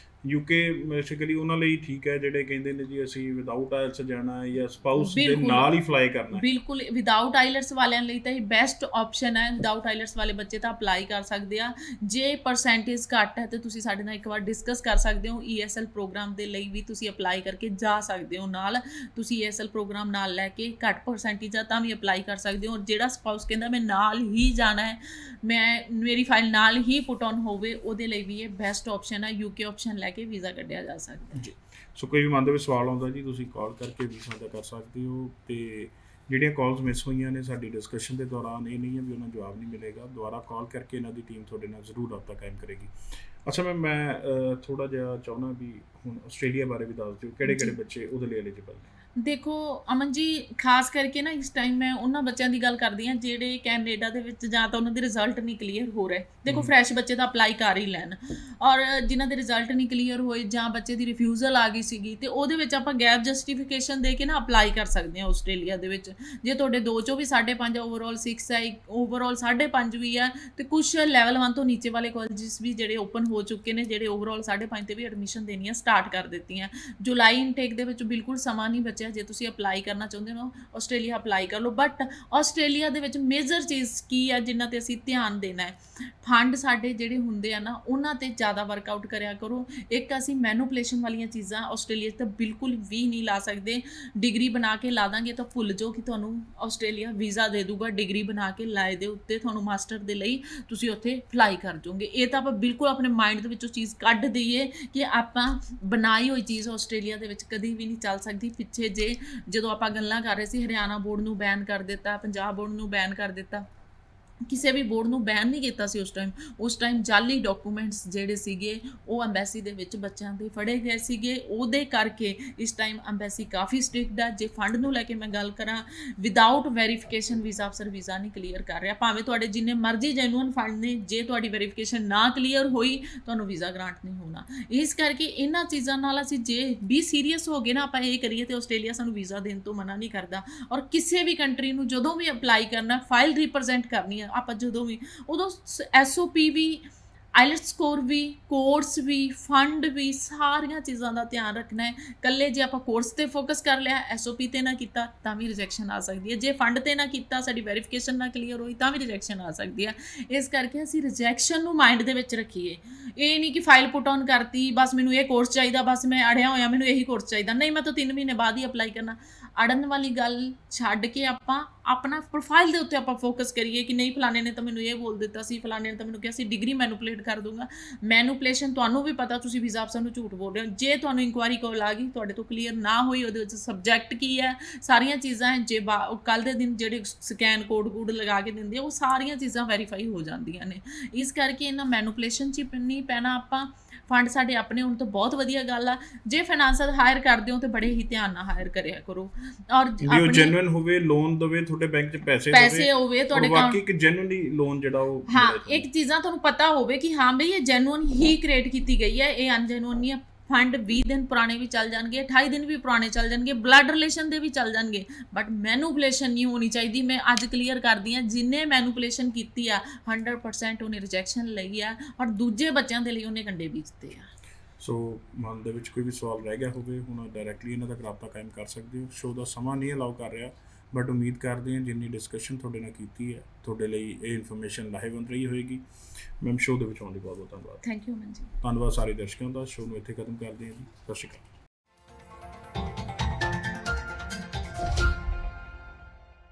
UK ਬੇਸਿਕਲੀ ਉਹਨਾਂ ਲਈ ਠੀਕ ਹੈ ਜਿਹੜੇ ਕਹਿੰਦੇ ਨੇ ਜੀ ਅਸੀਂ ਵਿਦਆਊਟ ਆਇਲਸ ਜਾਣਾ ਹੈ ਜਾਂ ਸਪਾਊਸ ਦੇ ਬਿਲਕੁਲ। ਨਾਲ ਹੀ ਫਲਾਈ ਕਰਨਾ ਹੈ। ਬਿਲਕੁਲ, ਵਿਦਆਊਟ ਆਈਲੈਟਸ ਵਾਲਿਆਂ ਲਈ ਤਾਂ ਇਹ ਬੈਸਟ ਆਪਸ਼ਨ ਹੈ। ਵਿਦਆਊਟ ਆਈਲੈਟਸ ਵਾਲੇ ਬੱਚੇ ਤਾਂ ਅਪਲਾਈ ਕਰ ਸਕਦੇ ਆ। ਜੇ ਪਰਸੈਂਟੇਜ ਘੱਟ ਹੈ ਤੇ ਤੁਸੀਂ ਸਾਡੇ ਨਾਲ ਇੱਕ ਵਾਰ ਡਿਸਕਸ ਕਰ ਸਕਦੇ ਹੋ। ESL ਪ੍ਰੋਗਰਾਮ ਦੇ ਲਈ ਵੀ ਤੁਸੀਂ ਅਪਲਾਈ ਕਰਕੇ ਜਾ ਸਕਦੇ ਹੋ। ਨਾਲ ਤੁਸੀਂ ESL ਪ੍ਰੋਗਰਾਮ ਨਾਲ ਲੈ ਕੇ ਘੱਟ ਪਰਸੈਂਟੇਜ ਆ ਤਾਂ ਵੀ ਅਪਲਾਈ ਕਰ ਸਕਦੇ ਹੋ। ਔਰ ਜਿਹੜਾ ਸਪਾਊਸ ਕਹਿੰਦਾ ਮੈਂ ਨਾਲ ਹੀ ਜਾਣਾ ਹੈ, ਮੇਰੀ ਫਾਈਲ ਨਾਲ ਹੀ ਪੁੱਟ ਔਨ ਹੋਵੇ, ਉਹਦੇ ਲਈ ਵੀ ਇਹ ਬੈਸਟ ਆਪਸ਼ਨ ਹੈ। UK ਆਪਸ਼ਨ ਲੈ ਕੇ ਵੀਜ਼ਾ ਕੱਢਿਆ ਜਾ ਸਕਦਾ ਜੀ। ਸੋ ਕੋਈ ਵੀ ਮਨ ਦੇ ਵਿੱਚ ਸਵਾਲ ਆਉਂਦਾ ਜੀ, ਤੁਸੀਂ ਕਾਲ ਕਰਕੇ ਵੀਜ਼ਾ ਦਾ ਕਰ ਸਕਦੇ ਹੋ। ਤੇ ਜਿਹੜੀਆਂ ਕਾਲਸ ਮਿਸ ਹੋਈਆਂ ਨੇ ਸਾਡੀ ਡਿਸਕਸ਼ਨ ਦੇ ਦੌਰਾਨ, ਇਹ ਨਹੀਂ ਹੈ ਵੀ ਉਹਨਾਂ ਨੂੰ ਜਵਾਬ ਨਹੀਂ ਮਿਲੇਗਾ। ਦੁਬਾਰਾ ਕਾਲ ਕਰਕੇ ਇਹਨਾਂ ਦੀ ਟੀਮ ਤੁਹਾਡੇ ਨਾਲ ਜ਼ਰੂਰ ਰਾਬਤਾ ਕਾਇਮ ਕਰੇਗੀ। ਅੱਛਾ ਮੈਂ ਥੋੜਾ ਜਿਹਾ ਚਾਹੁੰਦਾ ਵੀ ਹੁਣ ਆਸਟ੍ਰੇਲੀਆ ਬਾਰੇ ਵੀ ਦੱਸ ਦਿਓ, ਕਿਹੜੇ ਬੱਚੇ ਉਹਦੇ ਲਈ ਐਲੀਜੀਬਲ ਨੇ? ਦੇਖੋ ਅਮਨ ਜੀ, ਖਾਸ ਕਰਕੇ ਨਾ ਇਸ ਟਾਈਮ ਮੈਂ ਉਹਨਾਂ ਬੱਚਿਆਂ ਦੀ ਗੱਲ ਕਰਦੀ ਹਾਂ ਜਿਹੜੇ ਕੈਨੇਡਾ ਦੇ ਵਿੱਚ ਜਾਂ ਤਾਂ ਉਹਨਾਂ ਦੇ ਰਿਜ਼ਲਟ ਨਹੀਂ ਕਲੀਅਰ ਹੋ ਰਹੇ। ਦੇਖੋ ਫਰੈਸ਼ ਬੱਚੇ ਤਾਂ ਅਪਲਾਈ ਕਰ ਹੀ ਲੈਣ, ਔਰ ਜਿਨ੍ਹਾਂ ਦੇ ਰਿਜ਼ਲਟ ਨਹੀਂ ਕਲੀਅਰ ਹੋਏ ਜਾਂ ਬੱਚੇ ਦੀ ਰਿਫਿਊਜ਼ਲ ਆ ਗਈ ਸੀਗੀ ਤੇ ਉਹਦੇ ਵਿੱਚ ਆਪਾਂ ਗੈਪ ਜਸਟੀਫਿਕੇਸ਼ਨ ਦੇ ਕੇ ਨਾ ਅਪਲਾਈ ਕਰ ਸਕਦੇ ਹਾਂ ਆਸਟ੍ਰੇਲੀਆ ਦੇ ਵਿੱਚ। ਜੇ ਤੁਹਾਡੇ 2 ਚੋਂ ਵੀ 5.5 ਓਵਰਆਲ 6 ਹੈ, ਓਵਰਆਲ 5.5 ਵੀ ਹੈ, ਤੇ ਕੁਝ ਲੈਵਲ 1 ਤੋਂ ਨੀਚੇ ਵਾਲੇ ਕਾਲਜਸ ਵੀ ਜਿਹੜੇ ਓਪਨ ਹੋ ਚੁੱਕੇ ਨੇ, ਜਿਹੜੇ ਓਵਰਆਲ 5.5 ਤੇ ਵੀ ਐਡਮਿਸ਼ਨ ਦੇਣੀਆਂ ਸਟਾਰਟ ਕਰ ਦਿੱਤੀਆਂ। ਜੁਲਾਈ ਇਨਟੇਕ ਦੇ ਵਿੱਚ ਬਿਲਕੁਲ ਸਮਾਂ ਨਹੀਂ ਬਚਿਆ। ਜੇ ਤੁਸੀਂ ਅਪਲਾਈ ਕਰਨਾ ਚਾਹੁੰਦੇ ਹੋ ਆਸਟ੍ਰੇਲੀਆ ਅਪਲਾਈ ਕਰ ਲਓ। ਬਟ ਆਸਟ੍ਰੇਲੀਆ ਦੇ ਵਿੱਚ ਮੇਜਰ ਚੀਜ਼ ਕੀ ਹੈ ਜਿਨ੍ਹਾਂ ਤੇ ਅਸੀਂ ਧਿਆਨ ਦੇਣਾ ਹੈ? ਫੰਡ ਸਾਡੇ ਜਿਹੜੇ ਹੁੰਦੇ ਆ ਨਾ, ਉਹਨਾਂ ਤੇ ਜ਼ਿਆਦਾ ਵਰਕਆਊਟ ਕਰਿਆ ਕਰੋ। ਇੱਕ ਅਸੀਂ ਮੈਨੂਪਲੇਸ਼ਨ ਵਾਲੀਆਂ ਚੀਜ਼ਾਂ ਆਸਟ੍ਰੇਲੀਆ 'ਚ ਤਾਂ ਬਿਲਕੁਲ ਵੀ ਨਹੀਂ ਲਾ ਸਕਦੇ। ਡਿਗਰੀ ਬਣਾ ਕੇ ਲਾ ਦਾਂਗੇ ਤਾਂ ਭੁੱਲ ਜਾਓ ਕਿ ਤੁਹਾਨੂੰ ਆਸਟ੍ਰੇਲੀਆ ਵੀਜ਼ਾ ਦੇ ਦੂਗਾ। ਡਿਗਰੀ ਬਣਾ ਕੇ ਲਾਏ ਦੇ ਉੱਤੇ ਤੁਹਾਨੂੰ ਮਾਸਟਰ ਦੇ ਲਈ ਤੁਸੀਂ ਉੱਥੇ ਅਪਲਾਈ ਕਰ ਜਾਓਗੇ। ਇਹ ਤਾਂ ਆਪਾਂ ਬਿਲਕੁਲ ਆਪਣੇ ਮਾਈਂਡ ਦੇ ਵਿੱਚੋਂ ਚੀਜ਼ ਕੱਢ ਦਈਏ ਕਿ ਆਪਾਂ ਬਣਾਈ ਹੋਈ ਚੀਜ਼ ਆਸਟ੍ਰੇਲੀਆ ਦੇ ਵਿੱਚ ਕਦੀ ਵੀ ਨਹੀਂ ਚੱਲ ਸਕਦੀ। ਪਿੱਛੇ ਜਦੋਂ ਆਪਾਂ ਗੱਲਾਂ ਕਰ ਰਹੇ ਸੀ, ਹਰਿਆਣਾ ਬੋਰਡ ਨੂੰ ਬੈਨ ਕਰ ਦਿੱਤਾ, ਪੰਜਾਬ ਬੋਰਡ ਨੂੰ ਬੈਨ ਕਰ ਦਿੱਤਾ, ਕਿਸੇ ਵੀ ਬੋਰਡ ਨੂੰ ਬੈਨ ਨਹੀਂ ਕੀਤਾ ਸੀ ਉਸ ਟਾਈਮ ਜਾਲੀ ਡਾਕੂਮੈਂਟਸ ਜਿਹੜੇ ਸੀਗੇ ਉਹ ਅੰਬੈਸੀ ਦੇ ਵਿੱਚ ਬੱਚਿਆਂ ਦੇ ਫੜੇ ਗਏ ਸੀਗੇ। ਉਹਦੇ ਕਰਕੇ ਇਸ ਟਾਈਮ ਅੰਬੈਸੀ ਕਾਫੀ ਸਟ੍ਰਿਕਟ ਆ। ਜੇ ਫੰਡ ਨੂੰ ਲੈ ਕੇ ਮੈਂ ਗੱਲ ਕਰਾਂ, ਵਿਦਆਊਟ ਵੈਰੀਫਿਕੇਸ਼ਨ ਵੀਜ਼ਾ ਅਫਸਰ ਵੀਜ਼ਾ ਨਹੀਂ ਕਲੀਅਰ ਕਰ ਰਿਹਾ। ਭਾਵੇਂ ਤੁਹਾਡੇ ਜਿੰਨੇ ਮਰਜ਼ੀ ਜੈਨੂਅਨ ਫੰਡ ਨੇ, ਜੇ ਤੁਹਾਡੀ ਵੈਰੀਫਿਕੇਸ਼ਨ ਨਾ ਕਲੀਅਰ ਹੋਈ ਤੁਹਾਨੂੰ ਵੀਜ਼ਾ ਗ੍ਰਾਂਟ ਨਹੀਂ ਹੋਣਾ। ਇਸ ਕਰਕੇ ਇਹਨਾਂ ਚੀਜ਼ਾਂ ਨਾਲ ਅਸੀਂ ਜੇ ਵੀ ਸੀਰੀਅਸ ਹੋ ਗਏ ਨਾ, ਆਪਾਂ ਇਹ ਕਰੀਏ ਤੇ ਆਸਟ੍ਰੇਲੀਆ ਸਾਨੂੰ ਵੀਜ਼ਾ ਦੇਣ ਤੋਂ ਮਨਾ ਨਹੀਂ ਕਰਦਾ। ਔਰ ਕਿਸੇ ਵੀ ਕੰਟਰੀ ਨੂੰ ਜਦੋਂ ਵੀ ਅਪਲਾਈ ਕਰਨਾ, ਫਾਈਲ ਰਿਪਰੈਜ਼ੈਂਟ ਕਰਨੀ ਹੈ ਆਪਾਂ ਜਦੋਂ ਵੀ, ਉਦੋਂ SOP ਵੀ, ਆਈਲੈਟਸ ਸਕੋਰ ਵੀ, ਕੋਰਸ ਵੀ, ਫੰਡ ਵੀ, ਸਾਰੀਆਂ ਚੀਜ਼ਾਂ ਦਾ ਧਿਆਨ ਰੱਖਣਾ ਹੈ। ਇਕੱਲੇ ਜੇ ਆਪਾਂ ਕੋਰਸ ਤੇ ਫੋਕਸ ਕਰ ਲਿਆ, SOP ਤੇ ਨਾ ਕੀਤਾ ਤਾਂ ਵੀ ਰਿਜੈਕਸ਼ਨ ਆ ਸਕਦੀ ਹੈ। ਜੇ ਫੰਡ ਤੇ ਨਾ ਕੀਤਾ, ਸਾਡੀ ਵੈਰੀਫਿਕੇਸ਼ਨ ਨਾ ਕਲੀਅਰ ਹੋਈ ਤਾਂ ਵੀ ਰਿਜੈਕਸ਼ਨ ਆ ਸਕਦੀ ਹੈ। ਇਸ ਕਰਕੇ ਅਸੀਂ ਰਿਜੈਕਸ਼ਨ ਨੂੰ ਮਾਈਂਡ ਦੇ ਵਿੱਚ ਰੱਖੀਏ। ਇਹ ਨਹੀਂ ਕਿ ਫਾਈਲ ਪੁੱਟ ਔਨ ਕਰਤੀ, ਬਸ ਮੈਨੂੰ ਇਹ ਕੋਰਸ ਚਾਹੀਦਾ, ਬਸ ਮੈਂ ਅੜਿਆ ਹੋਇਆ, ਮੈਨੂੰ ਇਹੀ ਕੋਰਸ ਚਾਹੀਦਾ, ਨਹੀਂ ਮੈਂ ਤਾਂ 3 ਮਹੀਨੇ ਬਾਅਦ ਹੀ ਅਪਲਾਈ ਕਰਨਾ। ਅੜਨ ਵਾਲੀ ਗੱਲ ਛੱਡ ਕੇ ਆਪਾਂ ਆਪਣਾ ਪ੍ਰੋਫਾਈਲ ਦੇ ਉੱਤੇ ਆਪਾਂ ਫੋਕਸ ਕਰੀਏ ਕਿ ਨਹੀਂ ਫਲਾਣੇ ਨੇ ਤਾਂ ਮੈਨੂੰ ਇਹ ਬੋਲ ਦਿੱਤਾ ਸੀ, ਫਲਾਣੇ ਨੇ ਤਾਂ ਮੈਨੂੰ ਕਿਹਾ ਸੀ ਡਿਗਰੀ ਮੈਨੂਪਲੇਟ ਕਰ ਦੂੰਗਾ। ਮੈਨੂਪਲੇਸ਼ਨ ਤੁਹਾਨੂੰ ਵੀ ਪਤਾ, ਤੁਸੀਂ ਵੀਜ਼ਾ ਅਫਸਰ ਨੂੰ ਝੂਠ ਬੋਲ ਰਹੇ ਹੋ। ਜੇ ਤੁਹਾਨੂੰ ਇਨਕੁਆਇਰੀ ਕਾਲ ਆ ਗਈ, ਤੁਹਾਡੇ ਤੋਂ ਕਲੀਅਰ ਨਾ ਹੋਈ ਉਹਦੇ ਵਿੱਚ ਸਬਜੈਕਟ ਕੀ ਹੈ, ਸਾਰੀਆਂ ਚੀਜ਼ਾਂ ਜੇ ਕੱਲ੍ਹ ਦੇ ਦਿਨ ਜਿਹੜੇ ਸਕੈਨ ਕੋਡ ਲਗਾ ਕੇ ਦਿੰਦੇ ਆ, ਉਹ ਸਾਰੀਆਂ ਚੀਜ਼ਾਂ ਵੈਰੀਫਾਈ ਹੋ ਜਾਂਦੀਆਂ ਨੇ। ਇਸ ਕਰਕੇ ਇਹਨਾਂ ਮੈਨੂਪਲੇਸ਼ਨ 'ਚ ਨਹੀਂ ਪੈਣਾ ਆਪਾਂ। ਫੰਡ ਸਾਡੇ ਆਪਣੇ ਹੋਣ ਤਾਂ ਬਹੁਤ ਵਧੀਆ ਗੱਲ ਆ। ਜੇ ਫਾਈਨਾਂਸਰ ਹਾਇਰ ਕਰਦੇ ਹੋ ਤੇ ਬੜੇ ਹੀ ਧਿਆਨ ਨਾਲ ਹਾਇਰ ਕਰਿਆ ਕਰੋ, ਔਰ ਉਹ ਜੈਨੂਇਨ ਹੋਵੇ, ਲੋਨ ਦੇਵੇ, ਤੁਹਾਡੇ ਬੈਂਕ 'ਚ ਪੈਸੇ ਹੋਵੇ ਤੁਹਾਡੇ ਬਾਕੀ ਇੱਕ ਜੈਨੂਇਨਲੀ ਲੋਨ ਜਿਹੜਾ ਉਹ ਹਾਂ, ਇੱਕ ਚੀਜ਼ਾਂ ਤੁਹਾਨੂੰ ਪਤਾ ਹੋਵੇ ਕਿ ਹਾਂ ਬਈ ਇਹ ਜੈਨੂਇਨ ਹੀ ਕ੍ਰੀਏਟ ਕੀਤੀ ਗਈ ਹੈ, ਇਹ ਅਨਜੈਨੂਇਨ ਨਹੀਂ ਹੈ। ਫੰਡ 20 ਦਿਨ ਪੁਰਾਣੇ ਵੀ ਚੱਲ ਜਾਣਗੇ, 28 ਦਿਨ ਵੀ ਪੁਰਾਣੇ ਚੱਲ ਜਾਣਗੇ, ਬਲੱਡ ਰਿਲੇਸ਼ਨ ਦੇ ਵੀ ਚੱਲ ਜਾਣਗੇ, ਬਟ ਮੈਨੂਪਲੇਸ਼ਨ ਨਹੀਂ ਹੋਣੀ ਚਾਹੀਦੀ। ਮੈਂ ਅੱਜ ਕਲੀਅਰ ਕਰਦੀ ਹਾਂ, ਜਿੰਨੇ ਮੈਨੂਪਲੇਸ਼ਨ ਕੀਤੀ ਆ 100% ਉਹਨੇ ਰਿਜੈਕਸ਼ਨ ਲਈ ਆ, ਔਰ ਦੂਜੇ ਬੱਚਿਆਂ ਦੇ ਲਈ ਉਹਨੇ ਕੰਡੇ ਬੀਜਤੇ ਆ। ਸੋ ਮਨ ਦੇ ਵਿੱਚ ਕੋਈ ਵੀ ਸਵਾਲ ਰਹਿ ਗਿਆ ਹੋਵੇ, ਹੁਣ ਡਾਇਰੈਕਟਲੀ ਇਹਨਾਂ ਦਾ ਰਾਬਤਾ ਕਾਇਮ ਕਰ ਸਕਦੇ ਹੋ। ਸ਼ੋਅ ਦਾ ਸਮਾਂ ਨਹੀਂ ਅਲਾਉ ਕਰ ਰਿਹਾ, ਬਟ ਉਮੀਦ ਕਰਦੇ ਹਾਂ ਜਿੰਨੀ ਡਿਸਕਸ਼ਨ ਤੁਹਾਡੇ ਨਾਲ ਕੀਤੀ ਹੈ, ਤੁਹਾਡੇ ਲਈ ਇਹ ਇਨਫੋਰਮੇਸ਼ਨ ਲਾਹੇਵੰਦ ਰਹੀ ਹੋਏਗੀ। ਮੈਮ, ਸ਼ੋਅ ਦੇ ਵਿੱਚ ਆਉਣ ਲਈ ਬਹੁਤ ਬਹੁਤ ਧੰਨਵਾਦ। ਥੈਂਕ ਯੂ ਮਨ ਜੀ। ਧੰਨਵਾਦ ਸਾਰੇ ਦਰਸ਼ਕਾਂ ਦਾ। ਸ਼ੋਅ ਨੂੰ ਇੱਥੇ ਖਤਮ ਕਰਦੇ ਹਾਂ ਜੀ। ਸਤਿ ਸ਼੍ਰੀ ਅਕਾਲ।